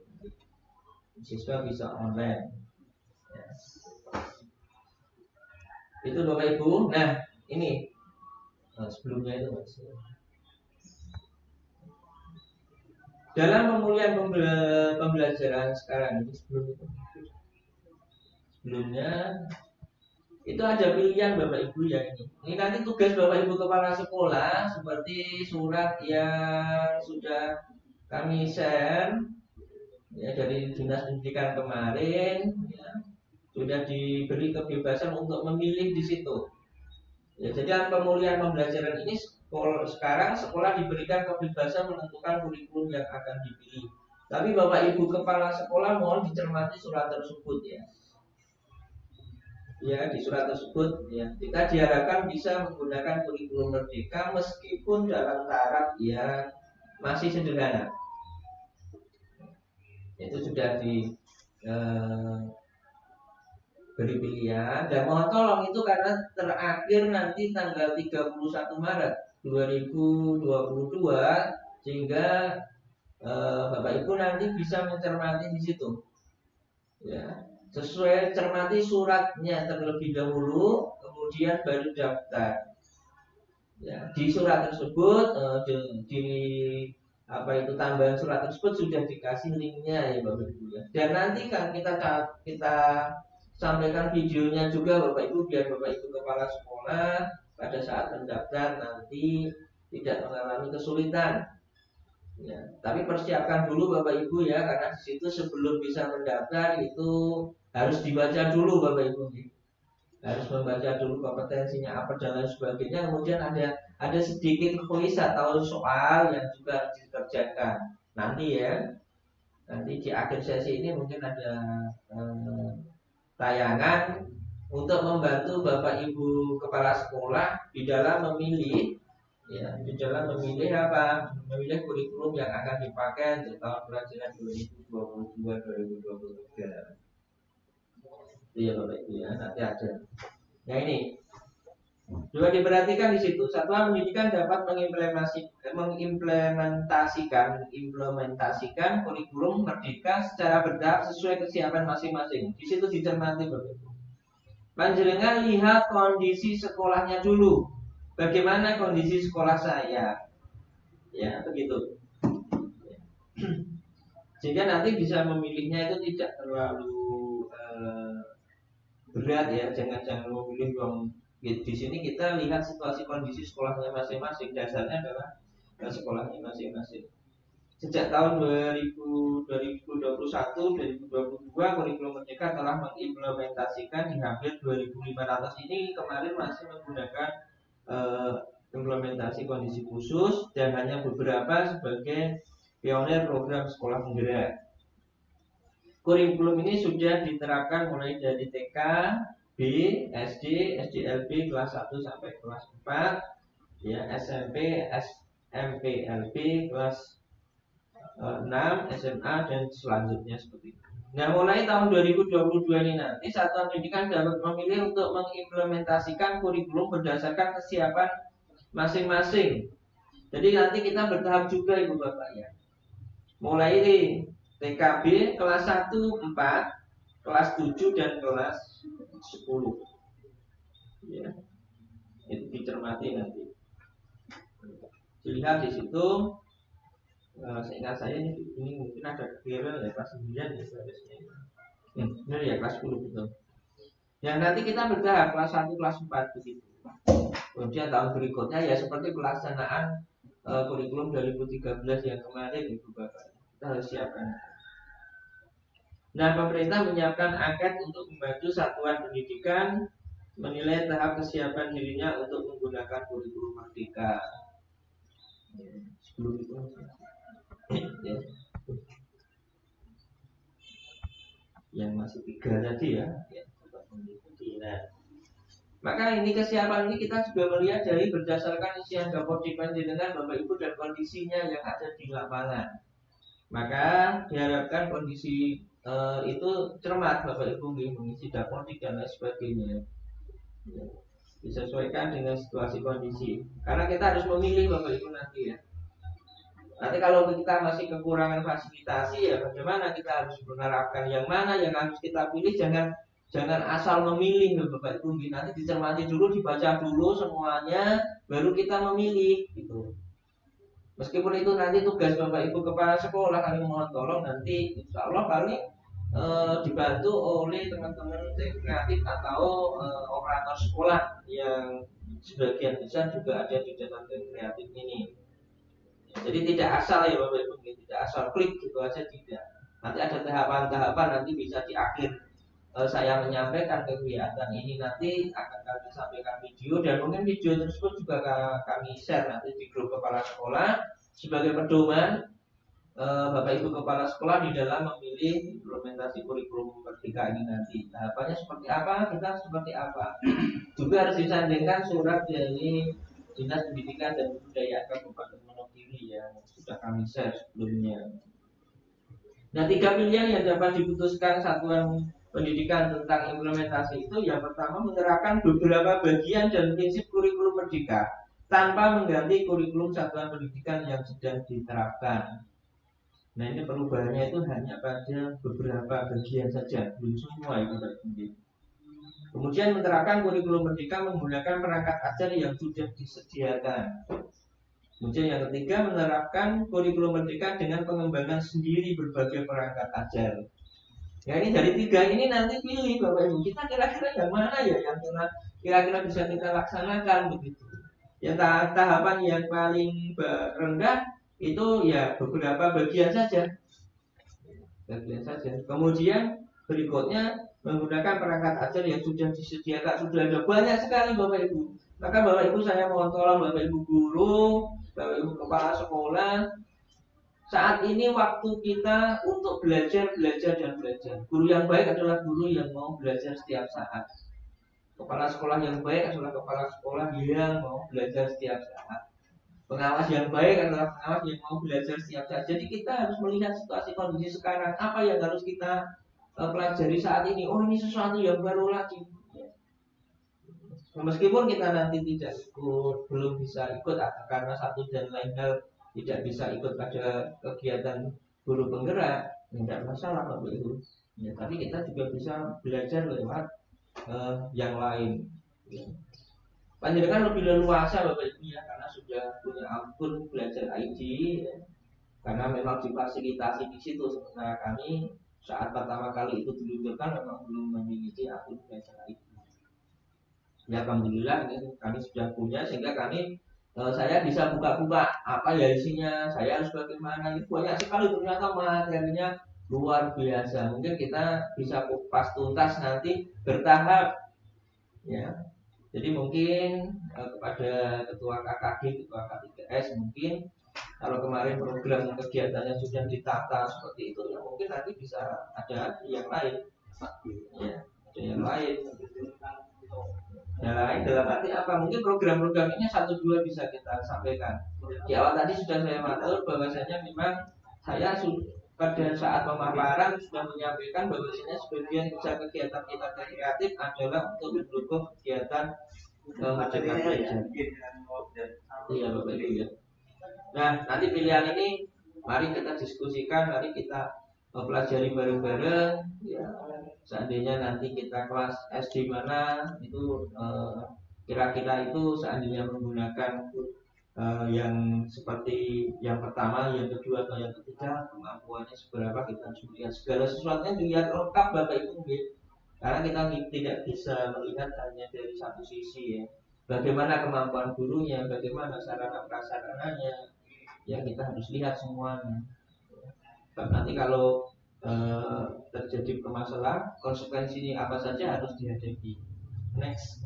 Siswa bisa online, ya. Itu Bapak Ibu. Nah, ini sebelumnya itu Mas. Dalam pemulihan pembelajaran sekarang ini, sebelumnya itu ada pilihan Bapak Ibu, ya. Ini nanti tugas Bapak Ibu kepala sekolah, seperti surat yang sudah kami share, ya, dari Dinas Pendidikan kemarin, ya, sudah diberi kebebasan untuk memilih di situ. Ya, jadi pemulihan pembelajaran ini sekarang sekolah diberikan kebebasan menentukan kurikulum yang akan dipilih. Tapi Bapak Ibu kepala sekolah mohon dicermati surat tersebut, ya. Ya, di surat tersebut, ya, kita diharapkan bisa menggunakan kurikulum merdeka meskipun dalam taraf yang masih sederhana. Itu sudah beri pilihan, dan mohon tolong itu karena terakhir nanti tanggal 31 Maret 2022, sehingga Bapak Ibu nanti bisa mencermati di situ, ya, sesuai cermati suratnya terlebih dahulu, kemudian baru daftar, ya. Di surat tersebut di apa itu tambahan surat tersebut sudah dikasih linknya, ya Bapak Ibu, ya. Dan nanti kan kita sampaikan videonya juga Bapak Ibu, biar Bapak Ibu kepala sekolah pada saat mendaftar nanti tidak mengalami kesulitan, ya. Tapi persiapkan dulu Bapak Ibu, ya, karena di situ sebelum bisa mendaftar itu harus dibaca dulu Bapak Ibu, ya. Harus membaca dulu kompetensinya apa dan lain sebagainya. Kemudian ada sedikit kuis atau soal yang juga harus dikerjakan nanti, ya. Nanti di akhir sesi ini mungkin ada tayangan untuk membantu Bapak Ibu kepala sekolah di dalam memilih, ya, di dalam memilih apa? Memilih kurikulum yang akan dipakai untuk tahun pelajaran 2022-2023. Itu, ya Bapak Ibu, ya, nanti ada. Nah, ini Juga diperhatikan di situ, satuan pendidikan dapat mengimplementasikan kurikulum merdeka secara bertahap sesuai kesiapan masing-masing. Di situ dicermati begitu. Panjenengan lihat kondisi sekolahnya dulu. Bagaimana kondisi sekolah saya? Ya, begitu. Sehingga nanti bisa memilihnya itu tidak terlalu berat ya. Jangan memilih yang di sini kita lihat situasi kondisi sekolahnya masing-masing. Dasarnya adalah sekolahnya masing-masing. Sejak tahun 2021-2022 kurikulum merdeka telah mengimplementasikan di hampir 2.500 ini. Kemarin masih menggunakan implementasi kondisi khusus dan hanya beberapa sebagai pionir program sekolah penggerak. Kurikulum ini sudah diterapkan mulai dari TK, B, SD, SDLB kelas 1 sampai kelas 4, ya, SMP, SMPLB kelas 6, SMA dan selanjutnya seperti itu. Nah, mulai tahun 2022 ini nanti satuan pendidikan dapat memilih untuk mengimplementasikan kurikulum berdasarkan kesiapan masing-masing. Jadi nanti kita bertahap juga Ibu Bapak ya. Mulai di TKB kelas 1 4, kelas 7 dan kelas 10. Ya. Itu dicermati nanti. Dilihat di situ. Seingat saya ini mungkin ada kekeliruan ya kelas 9 ya seharusnya. Benar ya kelas 10 betul. Yang nanti kita bertahap kelas 1, kelas 4 begitu. Kemudian tahun berikutnya ya seperti pelaksanaan kurikulum 2013 yang kemarin Ibu Bapak. Kita harus siapkan. Nah, pemerintah menyiapkan angket untuk membantu satuan pendidikan menilai tahap kesiapan dirinya untuk menggunakan kurikulum merdeka. Sebelum itu ya. Yang masih 3 tadi ya. Nah, maka ini kesiapan ini kita juga melihat dari berdasarkan isi yang dapat dipanjenengan Bapak Ibu dan kondisinya yang ada di lapangan. Maka diharapkan kondisi itu cermat Bapak Ibu mengisi dapodik dan lain sebagainya. Ya, disesuaikan dengan situasi kondisi. Karena kita harus memilih Bapak Ibu nanti ya. Nanti kalau kita masih kekurangan fasilitasi ya bagaimana kita harus menerapkan yang mana yang harus kita pilih. Jangan asal memilih Bapak Ibu. Nanti dicermati dulu, dibaca dulu semuanya, baru kita memilih gitu. Meskipun itu nanti tugas Bapak Ibu kepala sekolah, kami mohon tolong nanti insya Allah paling dibantu oleh teman-teman kreatif atau operator sekolah yang sebagian besar juga ada di dalam tim kreatif ini. Jadi tidak asal ya Bapak Ibu, tidak asal klik gitu aja, tidak. Nanti ada tahapan-tahapan, nanti bisa di akhir saya menyampaikan kegiatan ini nanti akan kami sampaikan video dan mungkin video tersebut juga kami share nanti di grup kepala sekolah sebagai pedoman Bapak Ibu kepala sekolah di dalam memilih implementasi kurikulum merdeka ini nanti. Tahapannya seperti apa, kita seperti apa. Juga harus disandingkan surat dari Dinas Pendidikan dan Kebudayaan Kabupaten Wonogiri yang sudah kami share sebelumnya. Nah, 3 pilihan yang dapat diputuskan satuan pendidikan tentang implementasi itu, yang pertama menerapkan beberapa bagian dan prinsip kurikulum merdeka tanpa mengganti kurikulum satuan pendidikan yang sedang diterapkan. Nah, ini perubahannya itu hanya pada beberapa bagian saja, belum semua itu Bapak. Kemudian menerapkan kurikulum merdeka menggunakan perangkat ajar yang sudah disediakan. Kemudian yang ketiga menerapkan kurikulum merdeka dengan pengembangan sendiri berbagai perangkat ajar. Ya, ini dari 3 ini nanti pilih Bapak Ibu, kita kira-kira yang mana ya yang kira-kira bisa kita laksanakan begitu. Yang tahapan yang paling rendah itu ya beberapa bagian saja. Kemudian berikutnya menggunakan perangkat ajar yang sudah disediakan, sudah ada banyak sekali Bapak Ibu. Maka Bapak Ibu saya mohon tolong Bapak Ibu guru, Bapak Ibu kepala sekolah, saat ini waktu kita untuk belajar. Guru yang baik adalah guru yang mau belajar setiap saat. Kepala sekolah yang baik adalah kepala sekolah yang mau belajar setiap saat. Pengawas yang baik adalah pengawas yang mau belajar setiap saat. Jadi kita harus melihat situasi kondisi sekarang, apa yang harus kita pelajari saat ini. Oh, ini sesuatu yang baru lagi. Meskipun kita nanti tidak ikut, belum bisa ikut karena satu dan lain hal tidak bisa ikut pada kegiatan guru penggerak, tidak masalah Bapak Ibu. Ya, tapi kita juga bisa belajar lewat yang lain. Ya. Panjenengan lebih leluasa Bapak Ibu ya, karena sudah punya akun belajar ID, ya. Karena memang difasilitasi di situ. Sementara kami saat pertama kali itu diluncurkan memang belum memiliki akun belajar ID. Ya alhamdulillah kami sudah punya sehingga saya bisa buka-buka apa ya isinya, saya harus bagaimana, itu banyak sekali ternyata materinya luar biasa. Mungkin kita bisa kupas tuntas nanti bertahap ya. Jadi mungkin kepada ketua KKD, ketua K3S mungkin kalau kemarin program kegiatannya sudah ditata seperti itu ya mungkin nanti bisa ada yang lain ya, ada yang lain. Yang lain dalam arti apa? Mungkin program-program ini 1-2 bisa kita sampaikan. Di awal tadi sudah saya matur bahwasanya memang saya pada saat pemaparan sudah menyampaikan bahwasanya sebagian besar kegiatan kita kreatif adalah untuk mendukung kegiatan Merdeka Belajar. Iya Bapak Ibu ya. Nah nanti pilihan ini mari kita diskusikan, mari kita pelajari bareng-bareng ya. Seandainya nanti kita kelas SD mana itu kira-kira itu seandainya menggunakan yang seperti yang pertama, yang kedua atau yang ketiga kemampuannya seberapa kita harus melihat segala sesuatunya dilihat lengkap Bapak Ibu ya. Karena kita tidak bisa melihat hanya dari satu sisi ya. Bagaimana kemampuan gurunya, bagaimana sarana prasarananya ya kita harus lihat semuanya. Nanti kalau terjadi permasalahan, konsekuensinya apa saja harus dihadapi. Next.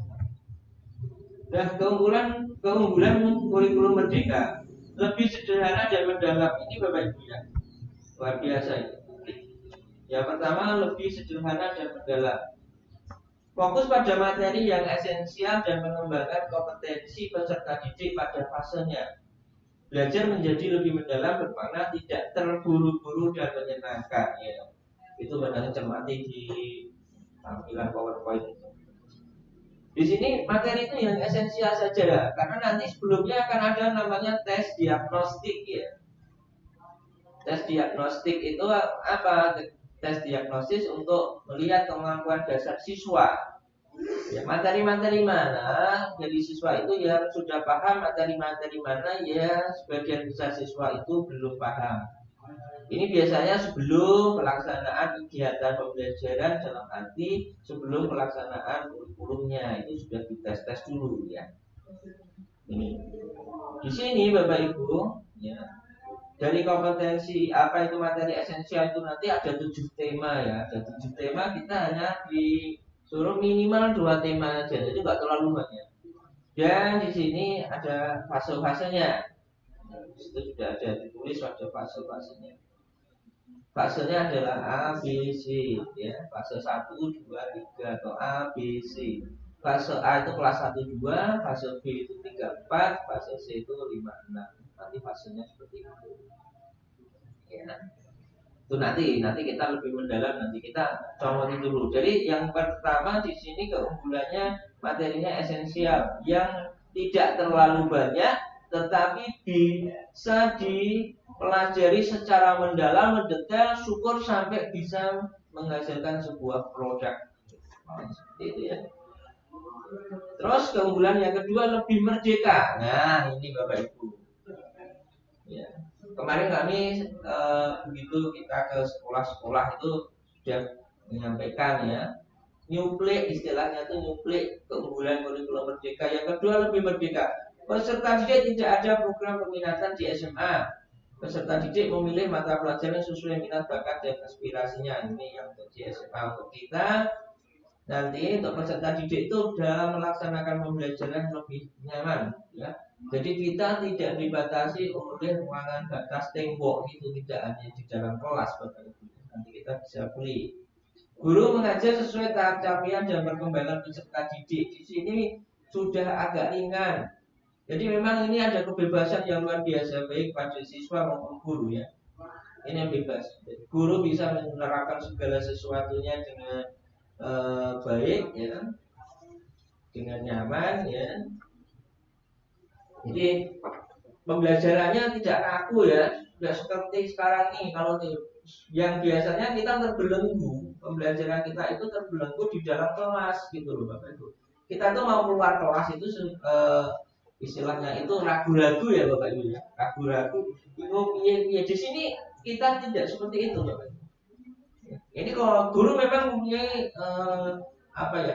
Nah, keunggulan kurikulum Merdeka lebih sederhana dan mendalam. Ini Bapak Ibu ya, luar biasa ini. Yang pertama lebih sederhana dan mendalam. Fokus pada materi yang esensial dan mengembangkan kompetensi peserta didik pada fasenya. Belajar menjadi lebih mendalam bermakna tidak terburu-buru dan menyenangkan ya. Itu benar cermati di tampilan PowerPoint. Di sini materi itu yang esensial saja karena nanti sebelumnya akan ada namanya tes diagnostik ya. Tes diagnostik itu apa? Tes diagnosis untuk melihat kemampuan dasar siswa. Ya, materi-materi mana jadi siswa itu yang sudah paham, materi-materi mana ya sebagian besar siswa itu belum paham. Ini biasanya sebelum pelaksanaan kegiatan pembelajaran dalam arti sebelum pelaksanaan kurikulumnya itu sudah dites-tes dulu ya. Ini di sini Bapak Ibu ya. Dari kompetensi apa itu materi esensial itu nanti ada 7 tema ya. Ada 7 tema, kita hanya disuruh minimal 2 tema aja, jadi nggak terlalu banyak. Dan di sini ada fase-fasenya. Di situ sudah ada ditulis ada fase-fasenya. Fasenya adalah A, B, C ya. Fase 1, 2, 3 atau A, B, C. Fase A itu kelas 1, 2, fase B itu 3, 4, fase C itu 5, 6. Nanti fasenya seperti itu. Ya. Itu nanti kita lebih mendalam, nanti kita comoti dulu. Jadi yang pertama di sini keunggulannya materinya esensial yang tidak terlalu banyak tetapi bisa dipelajari secara mendalam, mendetail, syukur sampai bisa menghasilkan sebuah produk. Seperti itu ya. Terus keunggulan yang kedua lebih merdeka. Nah, ini Bapak Ibu. Ya. Kemarin kami begitu kita ke sekolah-sekolah itu sudah menyampaikan ya. Nyuplik istilahnya itu nyuplik keunggulan kurikulum Merdeka. Yang kedua lebih merdeka. Peserta didik tidak ada program peminatan di SMA. Peserta didik memilih mata pelajaran sesuai minat bakat dan aspirasinya. Ini yang untuk di SMA untuk kita. Nanti untuk peserta didik itu dalam melaksanakan pembelajaran lebih nyaman ya. Jadi kita tidak dibatasi oleh ruangan batas tembok, itu tidak hanya di dalam kelas Bapak Ibu. Nanti kita bisa pilih. Guru mengajar sesuai tahap capaian dan perkembangan peserta didik. Di sini sudah agak ringan. Jadi memang ini ada kebebasan yang luar biasa baik pada siswa maupun guru ya. Ini yang bebas. Guru bisa menerapkan segala sesuatunya dengan baik ya. dengan nyaman ya. Jadi pembelajarannya tidak kaku ya, tidak seperti sekarang nih. Kalau yang biasanya kita terbelenggu, pembelajaran kita itu terbelenggu di dalam kelas gitu loh Bapak Ibu. Kita tuh mau keluar kelas itu istilahnya itu ragu-ragu ya Bapak Ibu ya, ragu-ragu. Ya di sini kita tidak seperti itu Bapak Ibu. Ini kalau guru memang mempunyai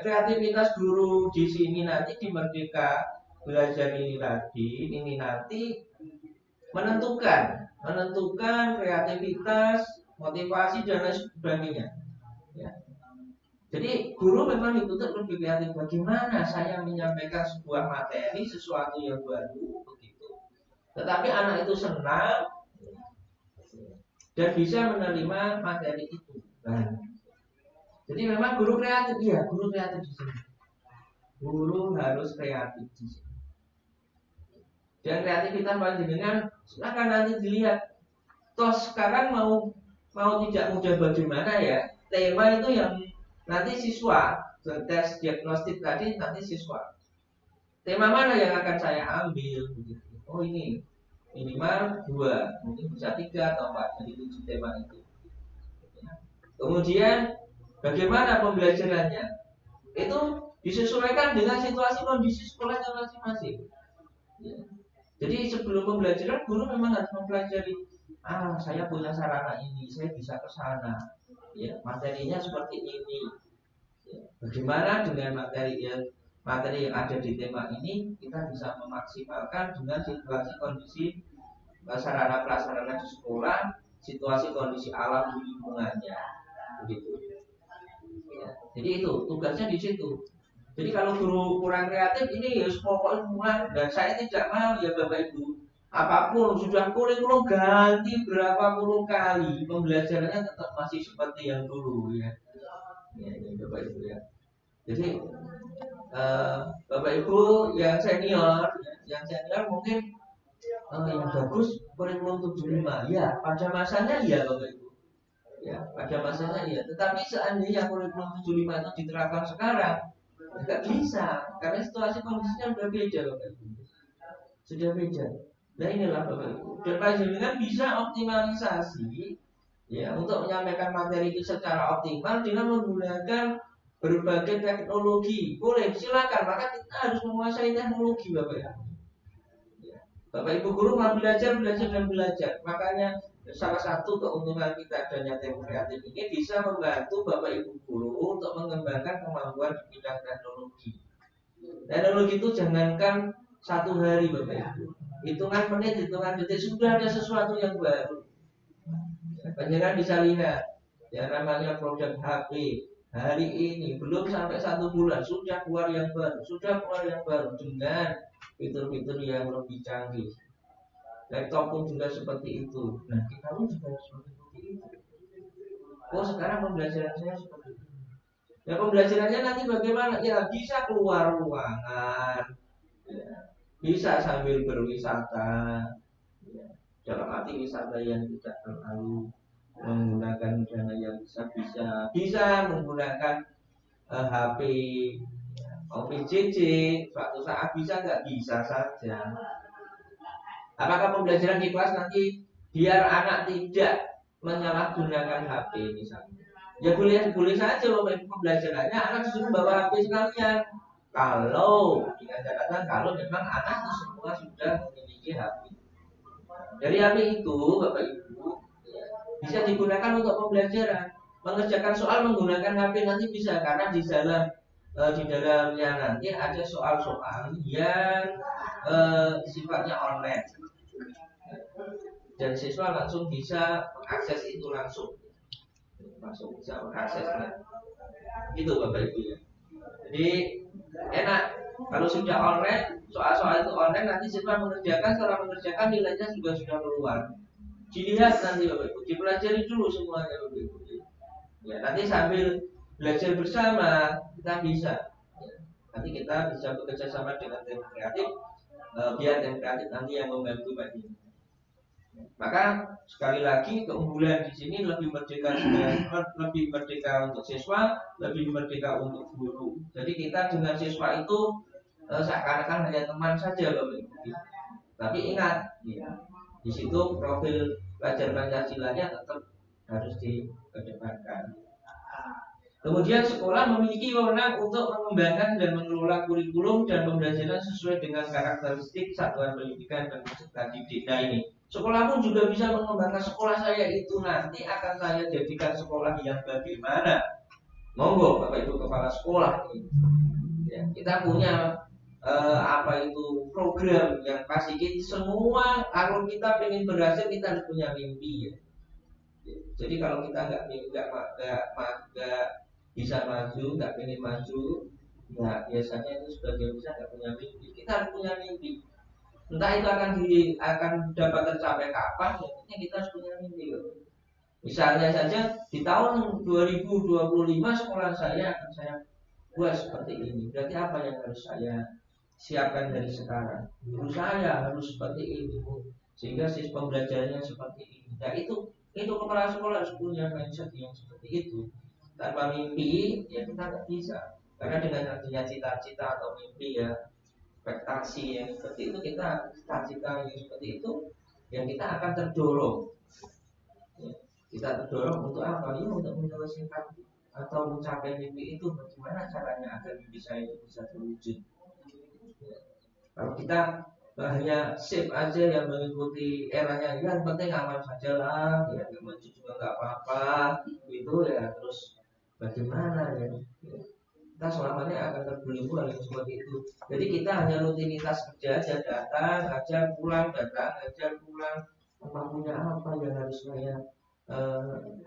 kreativitas guru di sini nanti di Merdeka Belajar ini tadi ini nanti menentukan kreativitas, motivasi dan lain sebagainya. Ya. Jadi guru memang dituntut lebih kreatif. Bagaimana saya menyampaikan sebuah materi, sesuatu yang baru begitu. Tetapi anak itu senang dan bisa menerima materi itu. Nah, jadi memang guru kreatif, iya guru kreatif di sini. Guru harus kreatif di sini. Dan kreativitas panjenengan silakan nanti dilihat. Toh sekarang mau tidak mudah bagaimana ya? Tema itu yang nanti siswa tes diagnostik tadi nanti siswa. Tema mana yang akan saya ambil? Oh ini minimal 2, mungkin bisa 3 atau 4 dari 7 tema itu. Kemudian bagaimana pembelajarannya? Itu disesuaikan dengan situasi kondisi sekolahnya masing-masing. Ya. Jadi sebelum pembelajaran guru memang harus mempelajari. Saya punya sarana ini, saya bisa ke sana. Ya, materinya seperti ini. Ya, bagaimana dengan materi yang ada di tema ini kita bisa memaksimalkan dengan situasi kondisi sarana prasarana di sekolah, situasi kondisi alam di lingkungannya, begitu. Ya, jadi itu tugasnya di situ. Jadi kalau guru kurang kreatif ini ya pokoknya mulai, dan saya tidak mau ya Bapak Ibu. Apapun sudah kurikulum ganti berapa puluh kali, pembelajarannya tetap masih seperti yang dulu ya. Ya Bapak Ibu ya. Jadi Bapak Ibu yang senior mungkin yang bagus kurikulum 75 ya pada masanya ya Bapak Ibu. Ya pada masanya ya. Tetapi seandainya kurikulum 75 itu diterapkan sekarang nggak bisa, karena situasi kondisinya sudah beda Bapak Ibu. Sudah beda. Nah inilah Bapak Ibu. Dan panjenengan bisa optimalisasi ya untuk menyampaikan materi itu secara optimal dengan menggunakan berbagai teknologi. Boleh, silakan. Maka kita harus menguasai teknologi Bapak Ibu. Ya. Bapak Ibu guru mau belajar. Makanya salah satu keuntungan kita adanya tim kreatif ini bisa membantu Bapak Ibu guru untuk mengembangkan kemampuan di bidang teknologi. Teknologi itu jangankan 1 hari Bapak Ibu, hitungan menit, hitungan detik sudah ada sesuatu yang baru. Panjenengan bisa lihat yang namanya produk HP hari ini belum sampai 1 bulan sudah keluar yang baru dengan fitur-fitur yang lebih canggih. Laptop pun juga seperti itu. Nah kita pun juga seperti itu. Oh sekarang pembelajaran saya seperti itu. Ya pembelajarannya nanti bagaimana? Ya bisa keluar ruangan, ya, bisa sambil berwisata, ya, dalam arti wisata yang tidak terlalu menggunakan dana yang bisa menggunakan HP, OPJJ, suatu saat bisa nggak bisa saja. Apakah pembelajaran di kelas nanti biar anak tidak menyalahgunakan HP misalnya? Ya boleh saja pembelajarannya anak disuruh bawa HP sekalian. Kalau dengan catatan kalau memang anak itu semua sudah memiliki HP. Dari HP itu Bapak Ibu bisa digunakan untuk pembelajaran. Mengerjakan soal menggunakan HP nanti bisa karena di dalamnya nanti ada soal-soal yang sifatnya online. Dan siswa langsung bisa mengakses itu langsung bisa mengaksesnya. Itu Bapak Ibu ya. Jadi enak kalau sudah online, soal-soal itu online nanti siswa mengerjakan, setelah mengerjakan nilainya juga sudah keluar. Dilihat nanti Bapak Ibu, dipelajari dulu semuanya Bapak Ibu. Ya, nanti sambil belajar bersama kita bisa. Ya, nanti kita bisa bekerja sama dengan tim kreatif, biar tim kreatif nanti yang membantu bagi. Maka sekali lagi keunggulan di sini lebih merdeka lebih merdeka untuk siswa, lebih merdeka untuk guru. Jadi kita dengan siswa itu seakan-akan hanya teman saja loh. Tapi ingat, ya, di situ profil pelajar Pancasilanya tetap harus dikedepankan. Kemudian sekolah memiliki wewenang untuk mengembangkan dan mengelola kurikulum dan pembelajaran sesuai dengan karakteristik satuan pendidikan dan peserta didik. Nah ini, sekolah pun juga bisa mengembangkan sekolah saya itu nanti akan saya jadikan sekolah yang bagaimana. Monggo Bapak Ibu kepala sekolah ini. Ya, kita punya apa itu program yang pasti kita semua kalau kita ingin berhasil kita harus punya mimpi ya. Jadi kalau kita nggak bisa maju, nggak ingin maju, nah biasanya itu sebagian besar nggak punya mimpi. Kita harus punya mimpi. Entah itu akan dapat tercapai kapan, ya kita harus punya mimpi. Misalnya saja di tahun 2025 sekolah saya akan saya buat seperti ini. Berarti apa yang harus saya siapkan dari sekarang? Guru saya harus seperti ini, sehingga sistem pembelajarannya seperti ini. Nah itu kepala sekolah harus punya mindset yang seperti itu. Tanpa mimpi ya kita nggak bisa. Karena dengan adanya cita-cita atau mimpi ya, ekspektasi yang seperti itu, kita cita-cita yang seperti itu, yang kita akan terdorong. Ya, kita terdorong untuk apa? Ya untuk menyelesaikan atau mencapai mimpi itu. Bagaimana caranya agar mimpi saya itu bisa terwujud? Ya. Kalau kita hanya sip aja yang mengikuti eranya, ya yang penting aman saja lah, ya nggak maju juga nggak apa-apa, itu ya terus bagaimana ya? Kita selamanya akan terbelenggu hal yang seperti itu. Jadi kita hanya rutinitas kerja aja, datang, ngajar, pulang, datang, ngajar, pulang. Apa punya apa yang harus saya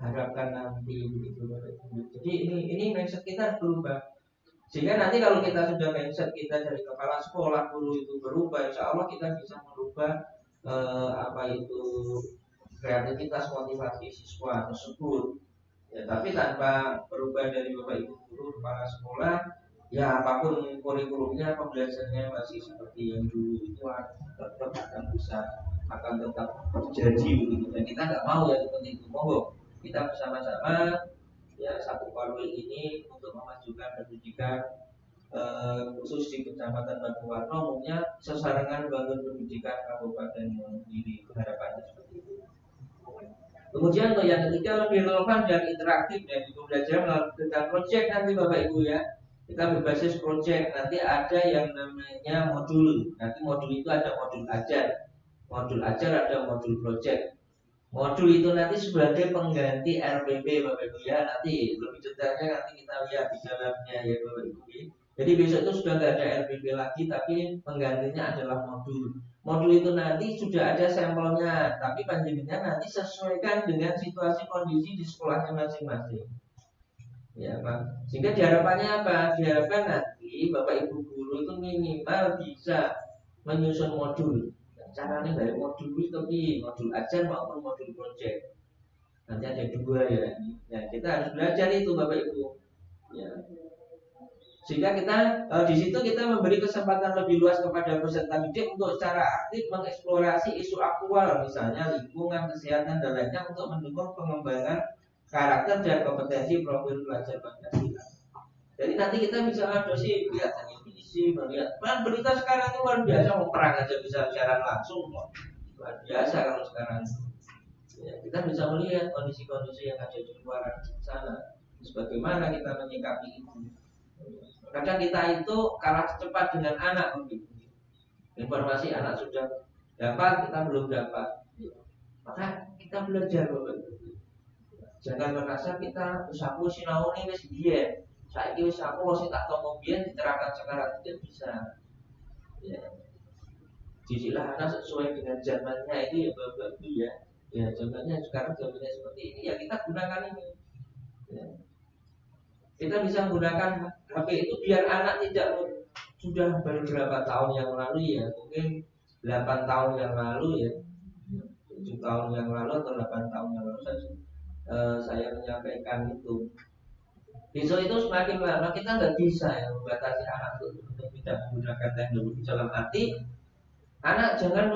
harapkan nanti gitu. Jadi ini mindset kita berubah. Sehingga nanti kalau kita sudah mindset kita dari kepala sekolah, guru itu berubah, insya Allah kita bisa merubah apa itu kreativitas motivasi siswa tersebut. Ya, tapi tanpa berubah dari Bapak Ibu guru kepala sekolah, ya apapun kurikulumnya, pembelajarannya masih seperti yang dulu itu tetap akan tetap terjadi begitu. Dan kita nggak mau ya seperti itu. Monggo kita bersama-sama ya satu palu ini untuk memajukan pendidikan khusus di Kecamatan Batuwarno, umumnya sesarengan bangun pendidikan Kabupaten Wonogiri, harapannya seperti itu. Kemudian untuk yang ketiga lebih relevan dan interaktif dan pembelajaran melakukan proyek nanti Bapak Ibu ya. Kita berbasis proyek, nanti ada yang namanya modul. Nanti modul itu ada modul ajar ada modul proyek. Modul itu nanti sebagai pengganti RPP Bapak Ibu ya. Nanti lebih detailnya nanti kita lihat di dalamnya ya Bapak Ibu. Jadi besok itu sudah tidak ada RPP lagi, tapi penggantinya adalah modul. Modul itu nanti sudah ada sampelnya, tapi panjenengan nanti sesuaikan dengan situasi kondisi di sekolahnya masing-masing. Ya, Pak. Sehingga diharapkannya apa? Diharapkan nanti Bapak Ibu guru itu minimal bisa menyusun modul. Caranya dari modul itu modul ajar maupun modul project. Nanti ada dua ya. Ya kita harus belajar itu Bapak Ibu. Ya. Sehingga kita di situ kita memberi kesempatan lebih luas kepada peserta didik untuk secara aktif mengeksplorasi isu aktual, misalnya lingkungan, kesehatan dan lainnya untuk mendukung pengembangan karakter dan kompetensi profil pelajar Pancasila. Jadi nanti kita bisa adopsi lihat televisi, melihat berita sekarang itu luar biasa, mau perang aja bisa siaran langsung, luar biasa kalau sekarang. Ya, kita bisa melihat kondisi-kondisi yang ada di luar sana. Bagaimana kita menyikapi itu? Kadang kita itu kalah cepat dengan anak begitu. Informasi anak sudah dapat, kita belum dapat. Maka kita belajar begitu. Jangan merasa kita usahaku sinau ini wis biyen. Saiki wis aku wis tak tomong biyen diterapkan sekarang tidak bisa. Ya. Didiklah anak sesuai dengan zamannya itu ya Bapak Ibu ya. Ya zamannya sekarang zamannya seperti ini ya kita gunakan ini. Ya. Kita bisa menggunakan HP itu biar anak tidak sudah beberapa tahun yang lalu ya, mungkin 8 tahun yang lalu ya, 7 tahun yang lalu atau 8 tahun yang lalu saya menyampaikan itu. Besok itu semakin lama kita nggak bisa ya membatasi anak untuk tidak menggunakan teknologi dalam arti anak jangan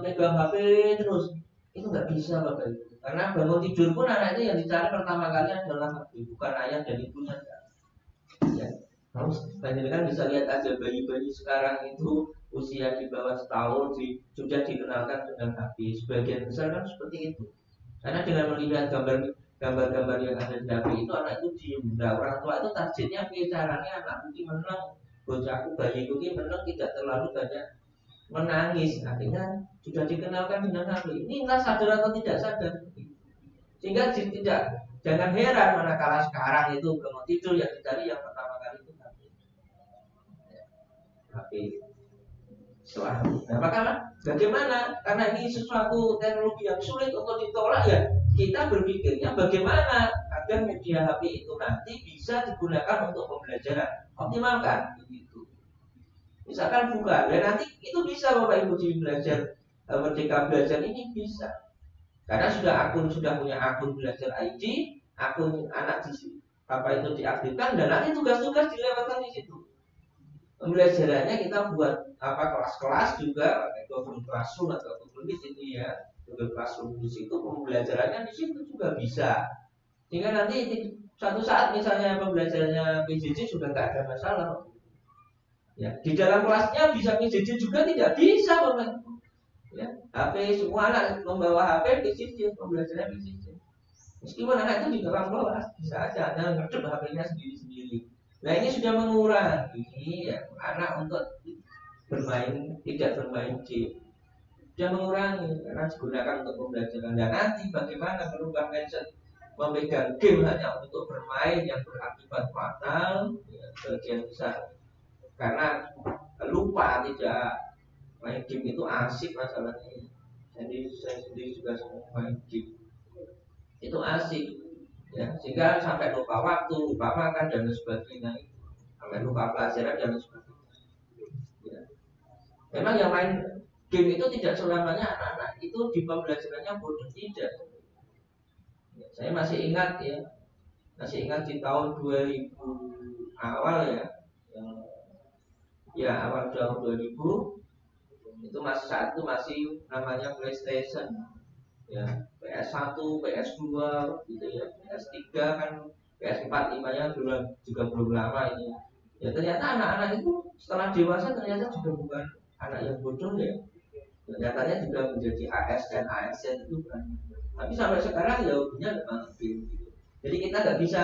megang HP terus, itu nggak bisa Bapak Ibu. Karena bangun tidur pun anak itu yang dicari pertama kali adalah HP, bukan ayah dan ibunya. Ya, harus kan bisa lihat aja bayi-bayi sekarang itu usia di bawah setahun sudah dikenalkan dengan HP. Sebagian besar kan seperti itu. Karena dengan melihat gambar-gambar yang ada di HP itu anak itu diem. Nah, orang tua itu targetnya caranya anak itu menang, bocahku bayiku ini menang, tidak terlalu banyak menangis. Artinya sudah dikenalkan dengan HP. Ini entah sadar atau tidak sadar. Sehingga jangan heran manakala sekarang itu bangun tidur yang dicari yang pertama kali itu HP. HP. Nah, maka bagaimana? Karena ini sesuatu teknologi yang sulit untuk ditolak ya. Kita berpikirnya bagaimana agar media HP itu nanti bisa digunakan untuk pembelajaran. Optimalkan begitu. Misalkan buka, dan nanti itu bisa Bapak Ibu di belajar Merdeka Belajar ini bisa. Karena sudah punya akun belajar ID, akun anak di itu diaktifkan dan nanti tugas-tugas dilewatkan di situ. Pembelajarannya kita buat kelas-kelas juga pakai Google Classroom atau Google Meet itu ya. Google Classroom di situ pembelajarannya di situ juga bisa. Sehingga nanti suatu saat misalnya pembelajarannya PJJ sudah nggak ada masalah. Ya, di dalam kelasnya bisa PJJ juga tidak bisa Bapak. Ya, HP semua anak membawa HP PJJ, pembelajaran PJJ. Meskipun anak itu di dalam kelas bisa aja ada ngedep HP-nya sendiri-sendiri. Nah ini sudah mengurangi ya, anak untuk tidak bermain game. Sudah mengurangi karena digunakan untuk pembelajaran. Dan nanti bagaimana merubah mindset memegang game hanya untuk bermain yang berakibat fatal ya, sebagian besar karena lupa tidak main game itu asik masalahnya. Jadi saya sendiri juga sering main game itu asik ya, sehingga sampai lupa waktu, lupa makan dan sebagainya, sampai lupa pelajaran dan sebagainya ya. Memang yang main game itu tidak selamanya anak-anak itu di pembelajarannya bodoh, tidak ya, saya masih ingat di tahun 2000 awal ya awal tahun 2000 itu saat itu masih namanya PlayStation ya, PS1, PS2 gitu ya, PS3 kan, PS4, 5-nya juga belum lama ini. Ya ternyata anak-anak itu setelah dewasa ternyata juga bukan anak yang bodoh ya. Ternyata juga menjadi ASN itu kan. Tapi sampai sekarang ya hobinya memang game gitu. Jadi kita nggak bisa,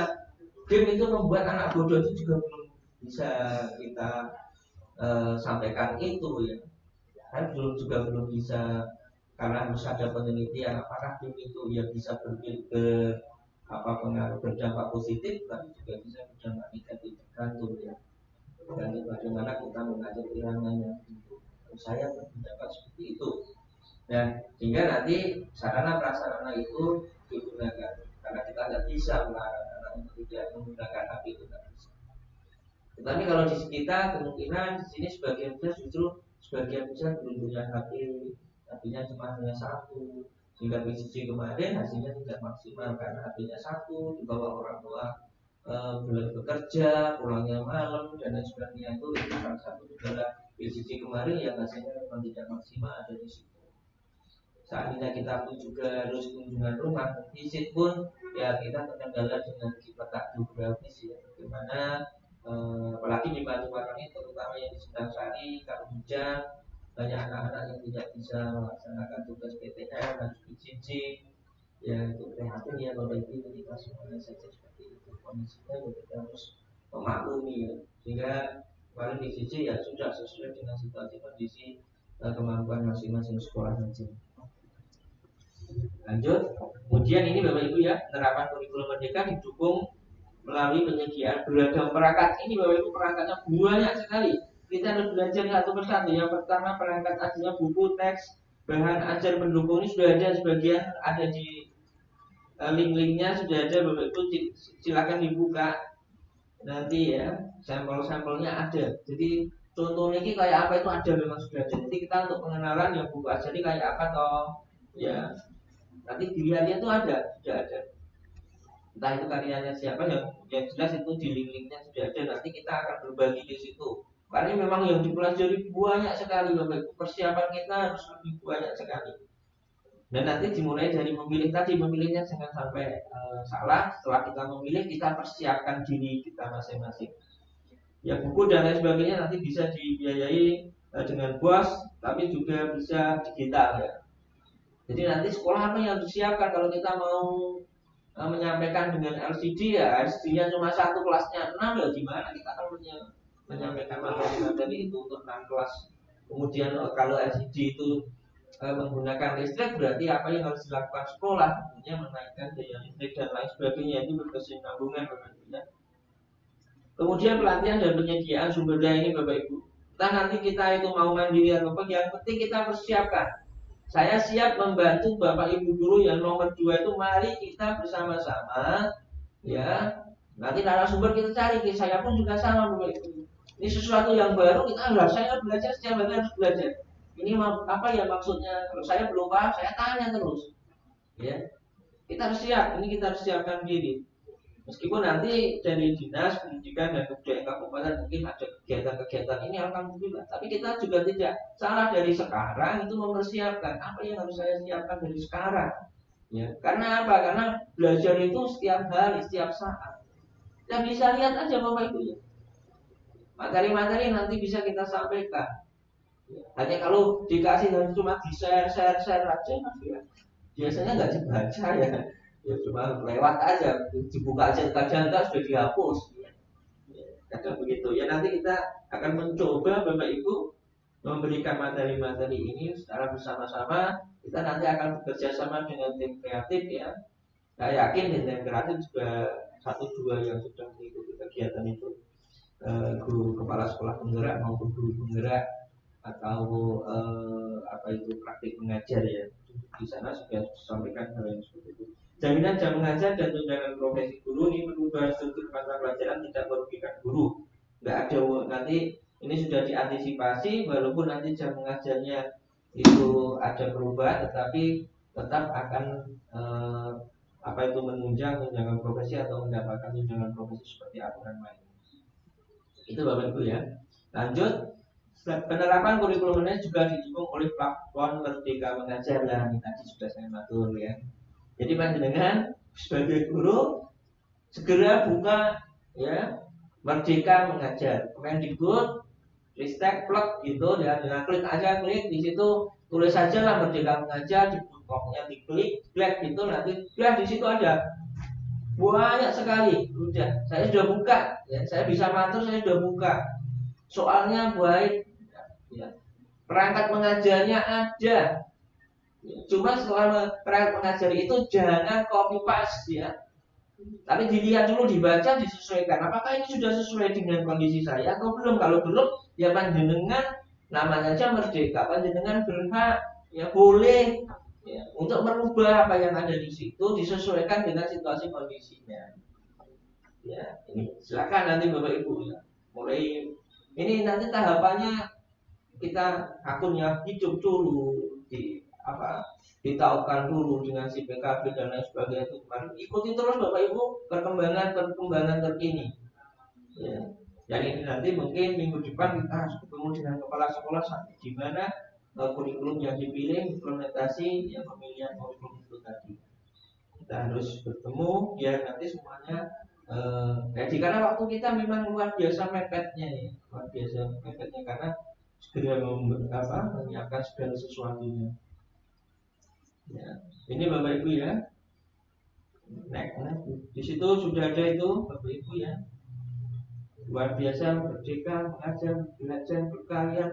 game itu membuat anak bodoh itu juga belum bisa kita sampaikan itu ya. Kan belum bisa. Karena harus ada penelitian apakah game itu ya bisa pengaruh berdampak positif, tapi juga bisa berdampak negatif, tergantung ya. Tergantung bagaimana kita mengajar pirananya. Saya berpendapat seperti itu. Dan hingga nanti sarana prasarana itu digunakan. Karena kita tidak bisa melarang anak untuk tidak menggunakan HP itu tidak bisa. Tetapi kalau di kita kemungkinan di sini sebagian besar belum punya HP. HP-nya cuma hanya satu, sehingga PJJ kemarin hasilnya tidak maksimal karena HP-nya satu, dibawa orang tua bekerja, pulangnya malam dan lain sebagainya. Itu salah satu adalah PJJ kemarin yang hasilnya memang tidak maksimal ada di situ. Saat ini kita pun juga harus kunjungan rumah, visit pun ya kita terkendala dengan peta geografis ya, bagaimana apalagi di Banyuwangi ini terutama yang di Sendang-Sari, kalau hujan banyak anak-anak yang tidak bisa melaksanakan tugas PTN dan PJJ ya, itu prihatin ya Bapak Ibu. Kita semuanya saja seperti itu kondisinya, kita harus memaklumi ya. Sehingga kemarin PJJ ya sudah sesuai dengan situasi kondisi kemampuan masing-masing sekolah saja. Lanjut, kemudian ini Bapak Ibu ya, penerapan kurikulum merdeka didukung melalui penyediaan beragam perangkat. Ini Bapak Ibu perangkatnya banyak sekali. Kita harus belajar satu persatu. Yang pertama perangkat aslinya buku, teks, bahan ajar pendukung ini sudah ada, sebagian ada di link-linknya sudah ada Bapak Ibu, silakan dibuka nanti ya, sampel-sampelnya ada. Jadi contohnya ini kayak apa itu ada, memang sudah ada. Jadi kita untuk pengenalan yang buku ajar ini kayak apa toh ya, nanti dilihatnya itu sudah ada. Entah itu karyanya siapa yang jelas itu di link-linknya sudah ada. Nanti kita akan berbagi di situ. Karena memang yang dipelajari banyak sekali Bapak Ibu. Persiapan kita harus lebih banyak sekali. Dan nanti dimulai dari memilih tadi, memilihnya jangan sampai salah. Setelah kita memilih, kita persiapkan diri kita masing-masing. Ya buku dan lain sebagainya nanti bisa dibiayai dengan bos, tapi juga bisa digital ya. Jadi nanti sekolah apa yang disiapkan kalau kita mau menyampaikan dengan LCD ya, LCD-nya cuma satu, kelasnya 6 ya gimana kita kalau menyampaikan materi itu untuk 6 kelas. Kemudian kalau LCD itu menggunakan listrik, berarti apa yang harus dilakukan sekolah? Tentunya menaikkan daya listrik dan lain sebagainya, itu berkesinambungan Bapak Ibu ya. Kemudian pelatihan dan penyediaan sumber daya ini Bapak Ibu. Nanti kita itu mau mandiri atau apa, yang penting kita persiapkan. Saya siap membantu Bapak Ibu guru yang nomor 2 itu, mari kita bersama-sama ya. Nanti narasumber kita cari, saya pun juga sama Bapak Ibu. Ini sesuatu yang baru, kita saya belajar, setiap hari harus belajar. Ini apa ya maksudnya? Kalau saya belum paham, saya tanya terus. Ya, kita harus siap. Ini kita harus siapkan diri. Meskipun nanti dari dinas pendidikan dan kebudayaan kabupaten mungkin ada kegiatan-kegiatan ini alhamdulillah. Tapi kita juga tidak salah dari sekarang itu mempersiapkan apa yang harus saya siapkan dari sekarang. Ya, karena apa? Karena belajar itu setiap hari, setiap saat. Kita bisa lihat aja Bapak Ibu ya. Materi-materi nanti bisa kita sampaikan. Hanya kalau dikasih dan cuma di share aja ya. Biasanya nggak dibaca ya cuma lewat aja, dibuka aja kajian sudah dihapus. Kadang begitu ya. Nanti kita akan mencoba Bapak Ibu memberikan materi-materi ini secara bersama-sama. Kita nanti akan bekerja sama dengan tim kreatif ya. Saya yakin tim kreatif juga 1-2 yang sudah mengikuti kegiatan itu, guru kepala sekolah penggerak maupun guru penggerak atau apa itu praktik mengajar ya. Di sana sudah disampaikan hal yang seperti itu. Jaminan jam mengajar dan tunjangan profesi guru ini perubahan struktur mata pelajaran tidak merugikan guru. Nggak ada nanti ini sudah diantisipasi, walaupun nanti jam mengajarnya itu ada perubahan, tetapi tetap akan apa itu menunjang tunjangan profesi atau mendapatkan tunjangan profesi seperti aturan main. Itu Bapak Ibu ya. Lanjut. Penerapan kurikulum ini juga didukung oleh platform Merdeka Mengajar. Nah, ini tadi sudah saya matur ya. Jadi panjenengan sebagai guru segera buka ya Merdeka Mengajar. Kemendikbud, Ristek, plug gitu ya. Dengan klik aja, klik di situ tulis saja lah Merdeka Mengajar, di pokoknya diklik, klik gitu nanti ya di situ ada banyak sekali. Udah, saya sudah buka ya. Saya bisa matur, saya sudah buka. Soalnya baik ya. Perangkat mengajarnya ada. Cuma selama perangkat mengajar itu jangan copy paste ya. Tapi dilihat dulu, dibaca, disesuaikan. Apakah ini sudah sesuai dengan kondisi saya atau belum? Kalau belum, ya panjenengan namanya aja Merdeka, panjenengan berhak ya boleh ya, untuk merubah apa yang ada di situ disesuaikan dengan situasi kondisinya. Ya, ini silakan nanti Bapak Ibu ya. Mulai ini nanti tahapannya kita akunnya hidup dulu, ditahukan dulu dengan si PKB dan lain sebagainya itu kemarin. Ikuti terus Bapak Ibu perkembangan terkini. Ya. Dan ini nanti mungkin minggu depan kita harus ketemu dengan kepala sekolah sampai di mana kurikulum yang dipilih, implementasi yang pemilihan kurikulum itu tadi. Kita harus bertemu biar nanti semuanya jadi karena waktu kita memang luar biasa mepetnya ya, karena segera menyiapkan segala sesuatunya. Ya, ini Bapak Ibu ya. Di situ sudah ada itu Bapak Ibu ya. Luar biasa Merdeka Mengajar, belajar berkarya.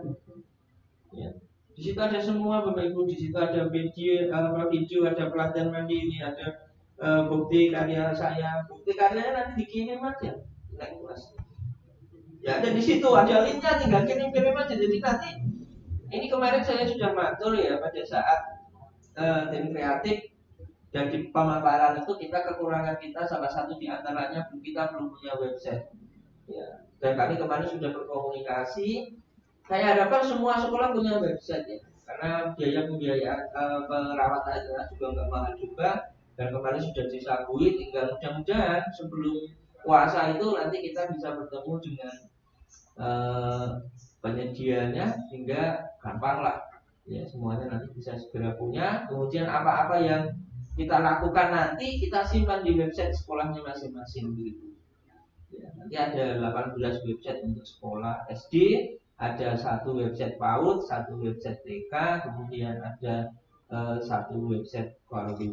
Ya. Di situ ada semua Bapak Ibu. Di situ ada video, ada pelatihan mandiri, ada bukti karya saya. Bukti karyanya nanti dikirim aja. Ya ada di situ, ada linknya, tinggal kirim aja. Jadi nanti ini kemarin saya sudah matur ya pada saat tim kreatif dan di pemaparan itu kita kekurangan kita salah satu di antaranya kita belum punya website. Ya. Dan kami kemarin sudah berkomunikasi. Saya harapkan semua sekolah punya website ya, karena biaya pembiayaan perawatannya juga nggak mahal juga. Dan kemarin sudah disabui, tinggal mudah-mudahan sebelum puasa itu nanti kita bisa bertemu dengan penyediaannya sehingga gampang lah ya, semuanya nanti bisa segera punya. Kemudian apa-apa yang kita lakukan nanti kita simpan di website sekolahnya masing-masing begitu ya. Nanti ada 18 website untuk sekolah SD, ada 1 website PAUD, 1 website TK, kemudian ada 1 website Quality.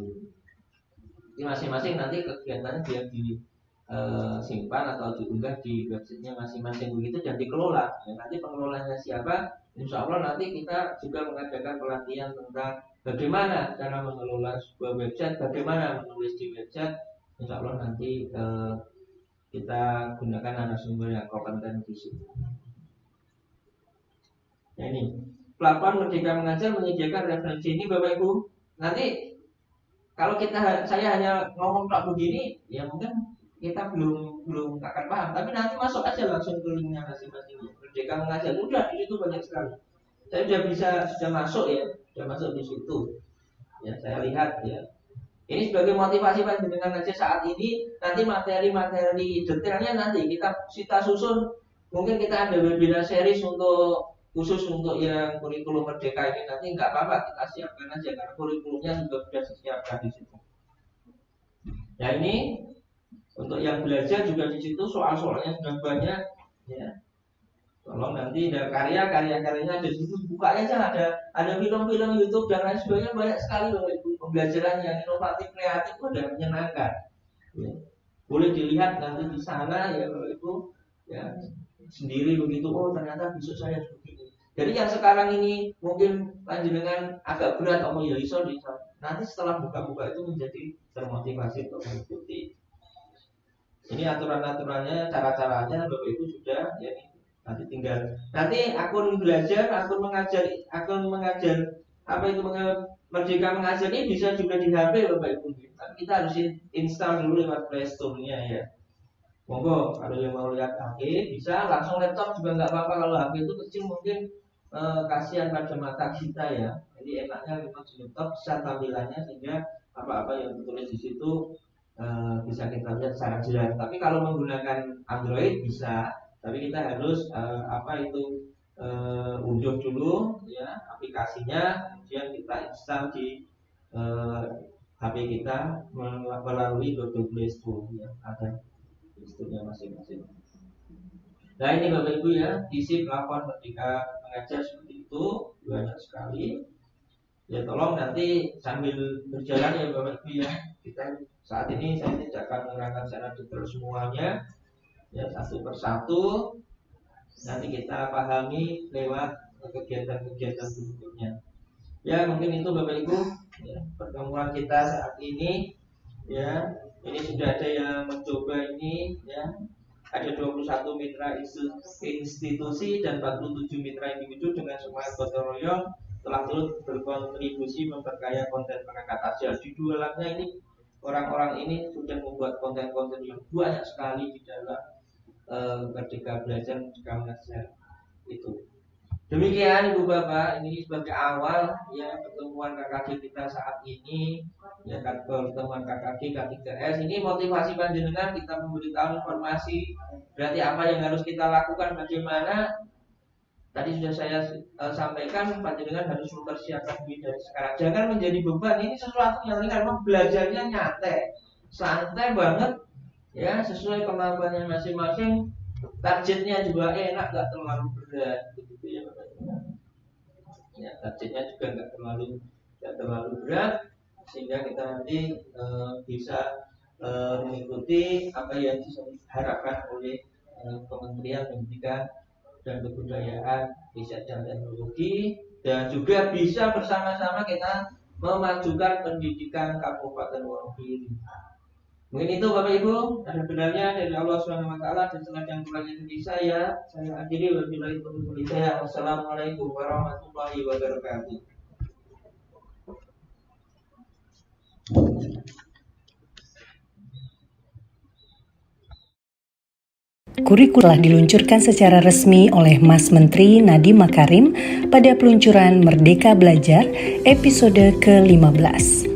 Jadi masing-masing nanti kegiatannya dia disimpan atau diunggah di websitenya masing-masing begitu dan dikelola ya. Nanti pengelolanya siapa? Insya Allah nanti kita juga mengadakan pelatihan tentang bagaimana cara mengelola sebuah website, bagaimana menulis di website. Insya Allah nanti kita gunakan narasumber yang kompeten di situ. Nah, ini platform Merdeka Mengajar menyediakan referensi ini Bapak Ibu. Nanti kalau saya hanya ngomong tak begini, ya mungkin kita belum akan paham. Tapi nanti masuk aja langsung ke linknya masing-masing. Merdeka Mengajar udah di situ banyak sekali. Saya sudah masuk ya, sudah masuk di situ. Ya, saya lihat ya. Ini sebagai motivasi panjenengan aja saat ini. Nanti materi-materi detailnya nanti kita susun. Mungkin kita ada webinar series khusus untuk yang kurikulum Merdeka ini nanti nggak apa-apa kita siapkan aja karena kurikulumnya juga sudah disiapkan di situ. Ya ini untuk yang belajar juga di situ soal-soalnya sudah banyak ya. Tolong nanti ada karya-karyanya ada di situ, buka aja, ada film-film YouTube dan lain sebagainya banyak sekali loh itu pembelajaran yang inovatif, kreatif, dan menyenangkan. Ya. Boleh dilihat nanti di sana ya Bapak Ibu ya sendiri begitu. Oh ternyata besok saya begini. Jadi yang sekarang ini mungkin panjenengan agak berat ya iso nanti setelah buka-buka itu menjadi termotivasi untuk mengikuti. Ini aturan-aturannya, cara-caranya Bapak Ibu sudah ya. Nanti akun belajar, akun mengajar apa itu Merdeka Mengajar ini bisa juga di HP Bapak Ibu. Tapi kita harus install dulu lewat Play Store-nya ya. Monggo kalau yang mau lihat HP bisa, langsung laptop juga nggak apa-apa. Kalau HP itu kecil mungkin kasihan pada mata kita ya. Jadi enaknya memang di laptop besar tampilannya sehingga apa-apa yang ditulis di situ bisa kita lihat secara jelas. Tapi kalau menggunakan Android bisa. Tapi kita harus unduh dulu ya aplikasinya, kemudian kita install di HP kita melalui Google Play Store ya, ada store-nya masing-masing. Nah ini Bapak Ibu ya, isi platform Merdeka Mengajar seperti itu banyak sekali. Ya tolong nanti sambil berjalan ya Bapak Ibu ya. Kita saat ini saya tidak akan menerangkan secara detail semuanya. Ya satu persatu nanti kita pahami lewat kegiatan-kegiatan berikutnya. Ya mungkin itu Bapak Ibu ya, pertemuan kita saat ini ya. Ini sudah ada yang mencoba ini ya. Ada 21 mitra institusi dan 47 mitra individu dengan semangat gotong royong telah turut berkontribusi memperkaya konten perangkat ajar. Di 2 labnya ini orang-orang ini sudah membuat konten-konten yang banyak sekali di dalam Merdeka Belajar, Merdeka Mengajar itu. Demikian Ibu Bapak, ini sebagai awal ya pertemuan KKD kita saat ini ya pertemuan KKD K3S ini motivasi panjenengan kita memberitahu informasi berarti apa yang harus kita lakukan, bagaimana tadi sudah saya sampaikan panjenengan harus mempersiapkan diri dari sekarang, jangan menjadi beban. Ini sesuatu yang ringan, belajarnya nyantai, santai banget ya, sesuai kemampuannya masing-masing. Targetnya juga enak, gak terlalu berat begitu ya Bapak Ibu. Ya, targetnya juga gak terlalu berat sehingga kita nanti bisa mengikuti apa yang diharapkan oleh Kementerian Pendidikan dan Kebudayaan, Riset dan Teknologi, dan juga bisa bersama-sama kita memajukan pendidikan Kabupaten Wonogiri. Mungkin itu Bapak Ibu, ada benarnya dari Allah Subhanahu wa taala dan selajang kurangnya dari saya akhiri wabillahi taufiq wal hidayah. Wassalamualaikum warahmatullahi wabarakatuh. Kurikulum telah diluncurkan secara resmi oleh Mas Menteri Nadiem Makarim pada peluncuran Merdeka Belajar episode ke-15.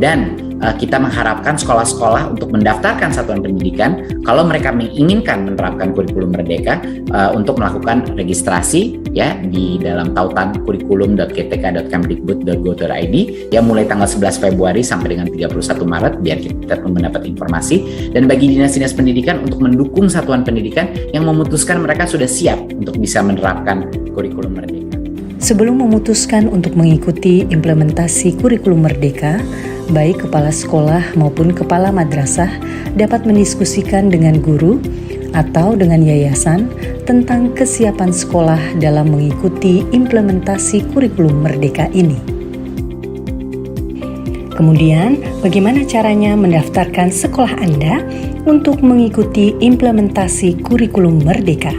Dan kita mengharapkan sekolah-sekolah untuk mendaftarkan satuan pendidikan kalau mereka menginginkan menerapkan kurikulum merdeka untuk melakukan registrasi ya di dalam tautan kurikulum.gtk.kemdikbud.go.id yang mulai tanggal 11 Februari sampai dengan 31 Maret biar kita mendapat informasi, dan bagi dinas-dinas pendidikan untuk mendukung satuan pendidikan yang memutuskan mereka sudah siap untuk bisa menerapkan kurikulum merdeka. Sebelum memutuskan untuk mengikuti implementasi kurikulum merdeka, baik kepala sekolah maupun kepala madrasah dapat mendiskusikan dengan guru atau dengan yayasan tentang kesiapan sekolah dalam mengikuti implementasi kurikulum merdeka ini. Kemudian, bagaimana caranya mendaftarkan sekolah Anda untuk mengikuti implementasi kurikulum merdeka?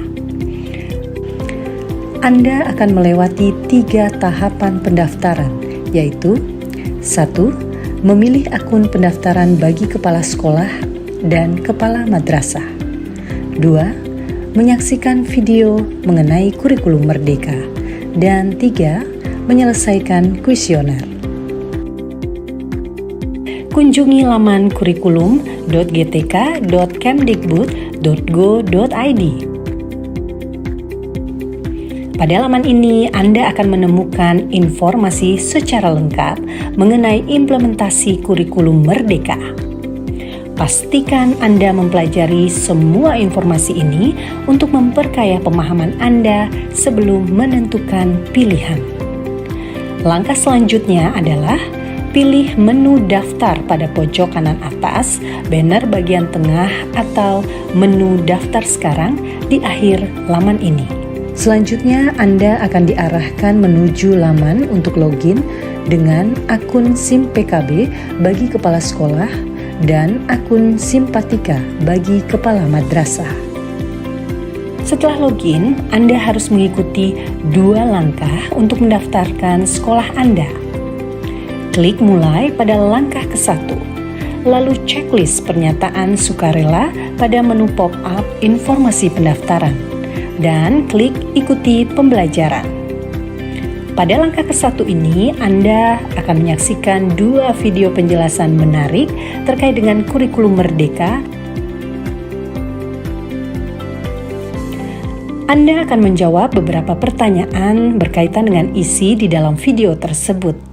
Anda akan melewati 3 tahapan pendaftaran, yaitu 1. Memilih akun pendaftaran bagi kepala sekolah dan kepala madrasah. 2. Menyaksikan video mengenai kurikulum merdeka. Dan 3. Menyelesaikan kuesioner. Kunjungi laman kurikulum.gtk.kemdikbud.go.id. Pada laman ini, Anda akan menemukan informasi secara lengkap mengenai implementasi kurikulum merdeka. Pastikan Anda mempelajari semua informasi ini untuk memperkaya pemahaman Anda sebelum menentukan pilihan. Langkah selanjutnya adalah pilih menu daftar pada pojok kanan atas, banner bagian tengah, atau menu daftar sekarang di akhir laman ini. Selanjutnya, Anda akan diarahkan menuju laman untuk login dengan akun SIM PKB bagi kepala sekolah dan akun Simpatika bagi kepala madrasah. Setelah login, Anda harus mengikuti 2 langkah untuk mendaftarkan sekolah Anda. Klik mulai pada langkah ke-1, lalu checklist pernyataan sukarela pada menu pop-up informasi pendaftaran, dan klik ikuti pembelajaran. Pada langkah ke-1 ini, Anda akan menyaksikan 2 video penjelasan menarik terkait dengan kurikulum merdeka. Anda akan menjawab beberapa pertanyaan berkaitan dengan isi di dalam video tersebut.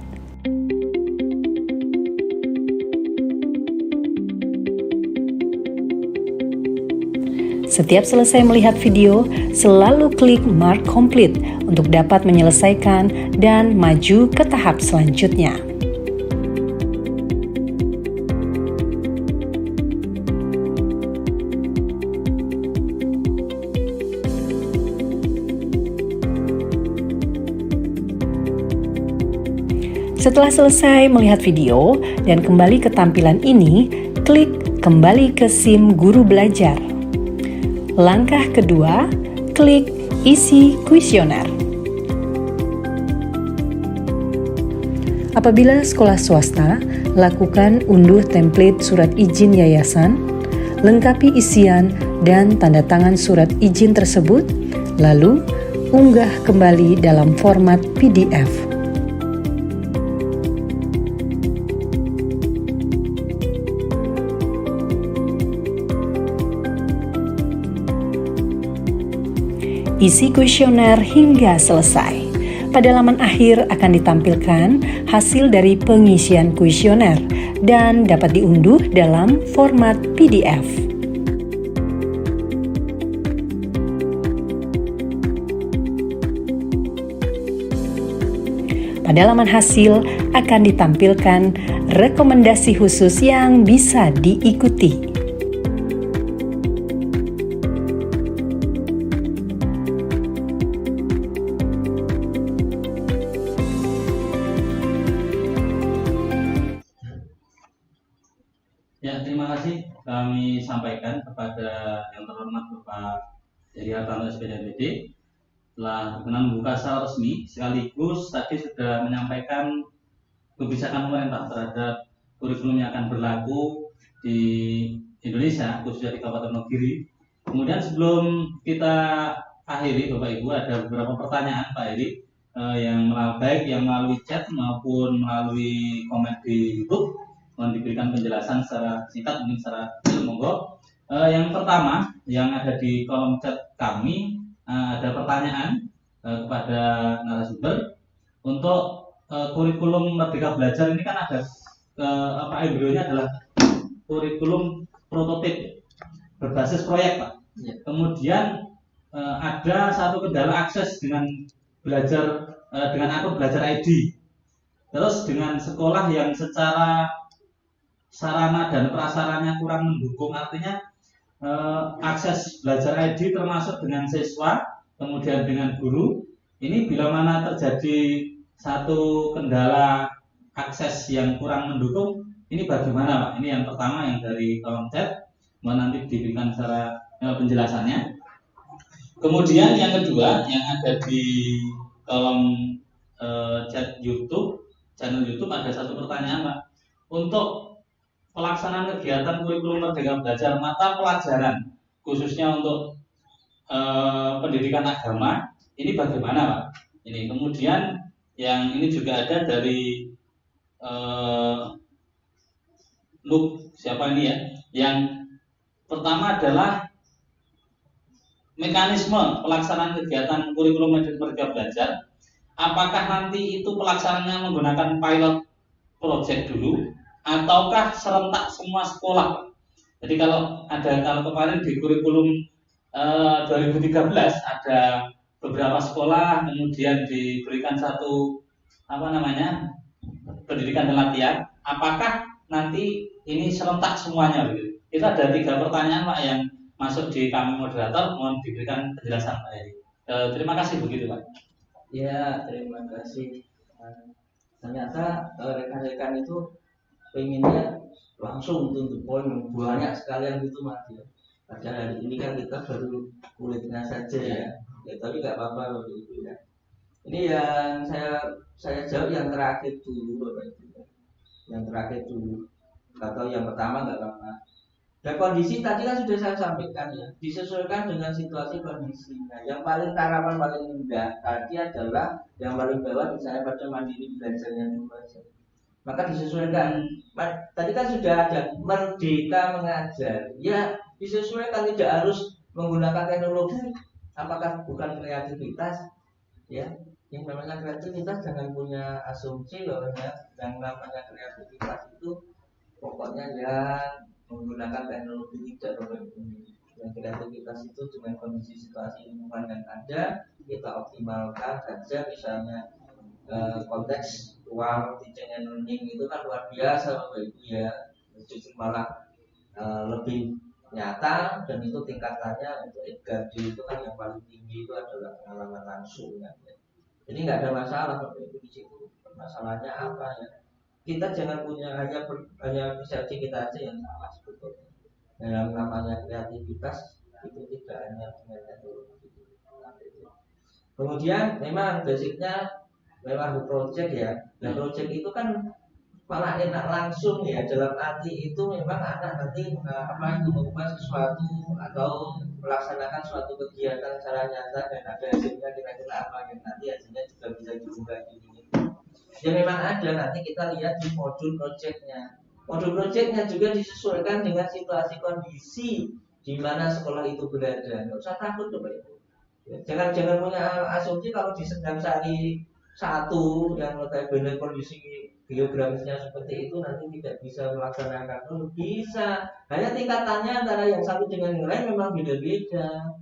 Setiap selesai melihat video, selalu klik Mark Complete untuk dapat menyelesaikan dan maju ke tahap selanjutnya. Setelah selesai melihat video dan kembali ke tampilan ini, klik kembali ke SIM Guru Belajar. Langkah kedua, klik isi kuesioner. Apabila sekolah swasta, lakukan unduh template surat izin yayasan, lengkapi isian dan tanda tangan surat izin tersebut, lalu unggah kembali dalam format PDF. Isi kuesioner hingga selesai. Pada laman akhir akan ditampilkan hasil dari pengisian kuesioner dan dapat diunduh dalam format PDF. Pada laman hasil akan ditampilkan rekomendasi khusus yang bisa diikuti. Ya, terima kasih kami sampaikan kepada yang terhormat Bapak Heri Hartanto SPDMPD telah berkenan membuka secara resmi, sekaligus tadi sudah menyampaikan kebijakan pemerintah terhadap kurikulum yang akan berlaku di Indonesia, khususnya di Kabupaten Wonogiri. Kemudian sebelum kita akhiri, Bapak Ibu, ada beberapa pertanyaan Pak Heri yang baik yang melalui chat maupun melalui komen di YouTube. mohon diberikan penjelasan secara singkat, mungkin secara monggo. Yang pertama yang ada di kolom chat kami, ada pertanyaan kepada narasumber untuk kurikulum Merdeka Belajar ini kan ada embrionya adalah kurikulum prototip berbasis proyek, Pak. Ya. Kemudian ada satu kendala akses dengan belajar dengan akun Belajar ID. Terus dengan sekolah yang secara sarana dan prasaranya kurang mendukung, artinya akses Belajar ID termasuk dengan siswa, kemudian dengan guru. Ini bila mana terjadi satu kendala akses yang kurang mendukung, ini bagaimana, Pak? Ini yang pertama yang dari kolom chat, mau nanti diberikan secara penjelasannya. Kemudian yang kedua yang ada di kolom chat YouTube, channel YouTube, ada satu pertanyaan, Pak. Untuk pelaksanaan kegiatan kurikulum Merdeka Belajar mata pelajaran khususnya untuk pendidikan agama ini bagaimana, Pak? Ini kemudian yang ini juga ada dari siapa ini ya? Yang pertama adalah mekanisme pelaksanaan kegiatan kurikulum Merdeka Belajar. Apakah nanti itu pelaksanaannya menggunakan pilot project dulu, ataukah serentak semua sekolah? Jadi kalau kemarin di kurikulum 2013 ada beberapa sekolah, kemudian diberikan satu pendidikan dan latihan. Apakah nanti ini serentak semuanya? Begitu. Itu ada 3 pertanyaan, Pak, yang masuk di kami moderator, mohon diberikan penjelasan, Pak Heri. Terima kasih, begitu, Pak. Ya, terima kasih. Ternyata rekan-rekan itu pengennya langsung to the point, banyak sekalian gitu, Mas. Ya. Pada hari ini kan kita baru kulitnya saja ya. Tapi nggak apa-apa Bapak Ibu ya. Ini yang saya jawab yang terakhir dulu, Bapak Ibu. Yang terakhir dulu. Atau yang pertama nggak apa-apa. Dan kondisi tadi kan sudah saya sampaikan ya, disesuaikan dengan situasi kondisi. Nah, yang paling tarapan paling rendah tadi adalah yang paling bawah, misalnya pada mandiri belajarnya dulu aja. Maka disesuaikan. Tadi kan sudah ada Merdeka Mengajar. Ya, disesuaikan, tidak harus menggunakan teknologi. Apakah bukan kreativitas? Ya, yang namanya kreativitas jangan punya asumsi bahwa yang namanya kreativitas itu pokoknya yang menggunakan teknologi, tidak. Yang kreativitas itu dengan kondisi situasi lingkungan yang ada kita optimalkan saja. Misalnya konteks ruang teaching and learning itu kan luar biasa Bapak Ibu ya, justru malah lebih nyata, dan itu tingkatannya untuk EDGAD itu kan yang paling tinggi itu adalah pengalaman langsung ya. Jadi nggak ada masalah Bapak Ibu di situ. Masalahnya apa ya? Kita jangan punya hanya persepsi kita aja yang salah sebetulnya. Yang namanya kreativitas itu tidak hanya dengan teknologi. Kemudian memang basicnya memang project ya. Dan project itu kan malah enak langsung ya, dalam arti itu memang anak nanti mengubah sesuatu atau melaksanakan suatu kegiatan secara nyata dan ada hasilnya kira-kira apa yang nanti hasilnya juga bisa diunggah di sini. Ya memang ada, nanti kita lihat di modul projectnya. Modul projectnya juga disesuaikan dengan situasi kondisi di mana sekolah itu berada. Nggak usah takut Bapak Ibu. Jangan punya asumsi kalau di Sendang Sari 1 yang benar kondisi geografisnya seperti itu nanti tidak bisa melaksanakan. Bisa, hanya tingkatannya antara yang satu dengan yang lain memang beda-beda.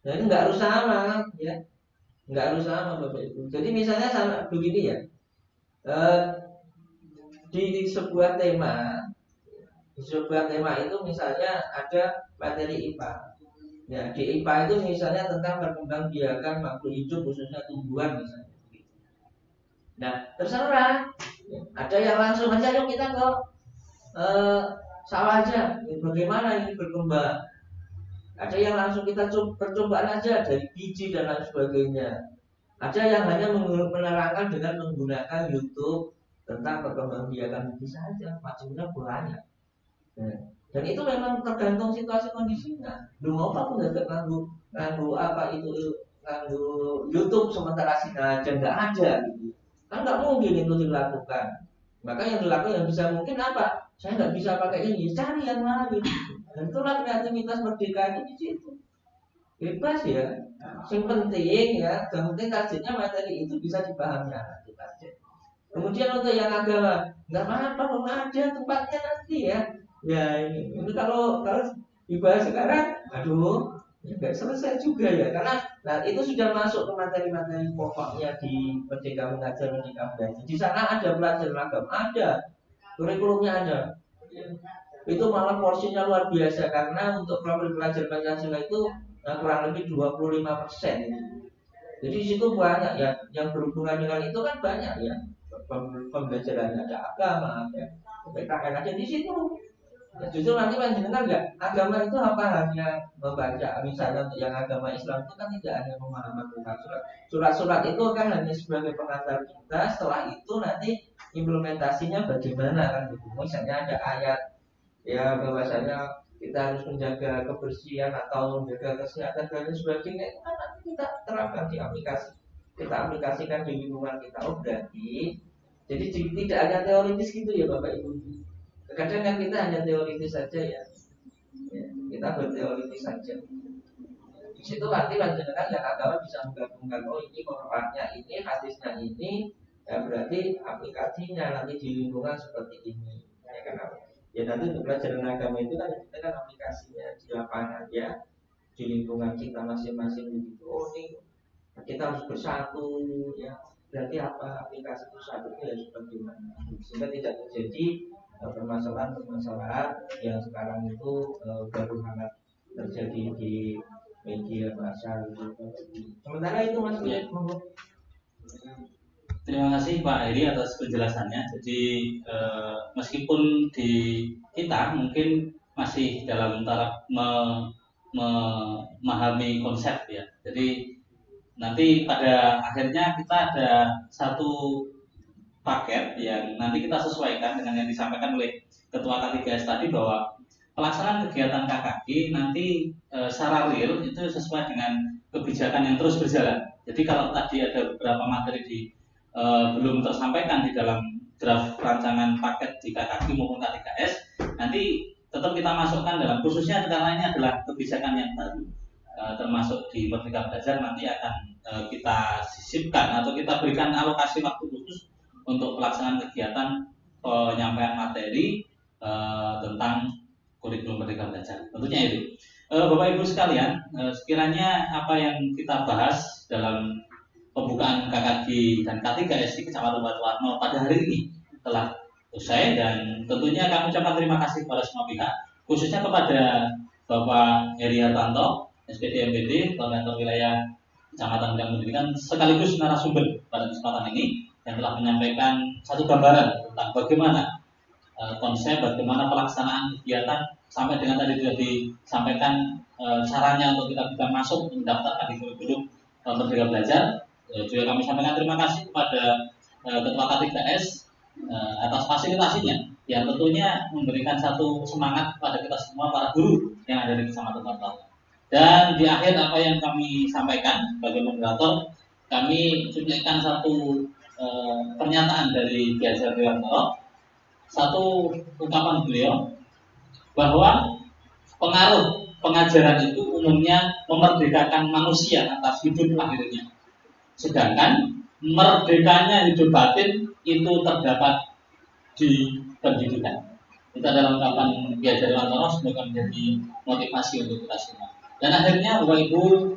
Jadi nggak harus sama ya, nggak harus sama Bapak Ibu. Jadi misalnya sama begini ya. Di sebuah tema itu misalnya ada materi IPA. Ya, di IPA itu misalnya tentang perkembangbiakan makhluk hidup khususnya tumbuhan misalnya. Nah, terserah. Ada yang langsung aja yuk kita ke sawah aja. Bagaimana ini berkembang? Ada yang langsung kita percobaan aja dari biji dan lain sebagainya. Ada yang hanya menerangkan dengan menggunakan YouTube tentang perkembangbiakan bisa saja, macamnya banyak. Dan itu memang tergantung situasi kondisinya. Lu mau apa pun nggak nganggu apa itu nganggu YouTube sementara sini aja nggak ada gitu. Kan nggak mungkin itu dilakukan. Maka yang dilakukan yang bisa mungkin apa? Saya nggak bisa pakai ini, cari yang lain. Dan itulah kreativitas merdeka di situ. Bebas ya. Yang penting ya, yang penting targetnya materi itu bisa dipahami anak kita. Kemudian untuk yang agama, nggak apa-apa, belum ada tempatnya nanti ya. Ya ini kalau dibahas sekarang, aduh, ya nggak selesai juga ya. Karena itu sudah masuk ke materi-materi pokoknya di Merdeka Mengajar, Merdeka Belajar. Di sana ada pelajaran agama, ada kurikulumnya ada. Itu malah porsinya luar biasa karena untuk profil pelajar Pancasila itu kurang lebih 25%. Jadi di situ banyak ya yang berhubungan dengan itu kan banyak ya. Pembelajarannya ada agama, ada PKN ada di situ. Ya, justru nanti panjenengan enggak agama itu apa hanya membaca, misalnya untuk yang agama Islam itu kan tidak hanya memahami surat. Surat-surat itu kan hanya sebagai pengantar kita. Setelah itu nanti implementasinya bagaimana kan gitu. Misalnya ada ayat ya bahwasanya kita harus menjaga kebersihan atau menjaga kesehatan dan sebagainya, itu kan nanti kita terapkan di aplikasi, kita aplikasikan di lingkungan kita. Oh berarti jadi tidak hanya teoritis gitu ya Bapak Ibu. Kadang kan kita hanya teoritis saja ya kita berteoritis saja. Di situ nanti panjenengan yang agama bisa menggabungkan, oh ini Qurannya ini, hadisnya ini, ya berarti aplikasinya nanti di lingkungan seperti ini. Ya kenapa? Ya nanti untuk pelajaran agama itu kan kita kan aplikasinya di lapangan ya, di lingkungan kita masing-masing begitu. Oh ini kita harus bersatu ya. Berarti apa aplikasi bersatu itu ya seperti mana? Sehingga tidak terjadi permasalahan-permasalahan yang sekarang itu baru sangat terjadi di media massa gitu. Sementara itu Mas Willy, Terima kasih Pak Heri atas penjelasannya. Jadi meskipun di kita mungkin masih dalam taraf memahami konsep ya. Jadi nanti pada akhirnya kita ada satu paket yang nanti kita sesuaikan dengan yang disampaikan oleh Ketua K3S tadi, bahwa pelaksanaan kegiatan KKG nanti secara real itu sesuai dengan kebijakan yang terus berjalan. Jadi kalau tadi ada beberapa materi belum tersampaikan di dalam draft rancangan paket di KKG maupun K3S, nanti tetap kita masukkan dalam, khususnya karena ini adalah kebijakan yang baru termasuk di Merdeka Belajar, nanti akan kita sisipkan atau kita berikan alokasi waktu khusus untuk pelaksanaan kegiatan penyampaian materi tentang kurikulum Merdeka Belajar. Tentunya itu. Bapak Ibu sekalian, sekiranya apa yang kita bahas dalam pembukaan KKG dan K3S di Kecamatan Batuwarno pada hari ini telah usai, dan tentunya kami ucapkan terima kasih kepada semua pihak, khususnya kepada Bapak Heri Hartanto, SPD MPD, Koordinator Wilayah Kecamatan Bidang Pendidikan, sekaligus narasumber pada kesempatan ini, yang telah menyampaikan satu gambaran tentang bagaimana konsep, bagaimana pelaksanaan kegiatan, sampai dengan tadi sudah disampaikan caranya untuk kita bisa masuk mendaftarkan di kurikulum Merdeka Belajar. Juga kami sampaikan terima kasih kepada Ketua K3S atas fasilitasinya, yang tentunya memberikan satu semangat kepada kita semua para guru yang ada di Kecamatan Batuwarno. Dan di akhir apa yang kami sampaikan sebagai moderator, kami cuplikan satu pernyataan dari Kiai Haji Hartanto, satu ungkapan beliau bahwa pengaruh pengajaran itu umumnya memerdekakan manusia atas hidup lahirnya, sedangkan merdekanya hidup batin itu terdapat di pendidikan. Itu adalah ungkapan Kiai Haji Hartanto, semoga menjadi motivasi untuk kita semua. Dan akhirnya Bapak Ibu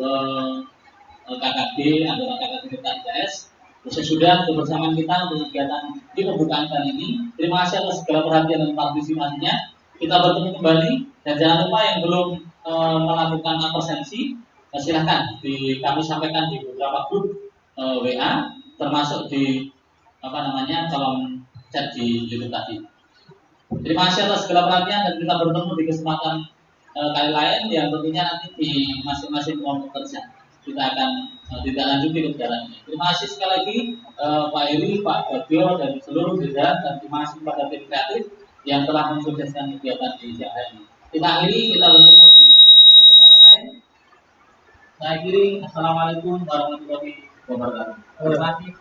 KKG, anggota KKG K3S, selesai sudah kebersamaan kita untuk kegiatan di pembukaan kali ini. Terima kasih atas segala perhatian dan partisipasinya. Kita bertemu kembali, dan jangan lupa yang belum melakukan absensi, silahkan kami sampaikan di beberapa grup WA, termasuk di kolom chat di YouTube tadi. Terima kasih atas segala perhatian, dan kita bertemu di kesempatan kali lain yang tentunya nanti di masing-masing kelompok kerja kita akan tidak lanjuti kegiatan ini. Terima kasih sekali lagi Pak Heri, Pak Bagio, dan seluruh jajaran, dan terima kasih kepada tim kreatif yang telah mensukseskan kegiatan di siang hari ini. Kita akhiri, kita bertemu di kesempatan lain. Saya akhiri, Assalamualaikum warahmatullahi wabarakatuh. Terima kasih.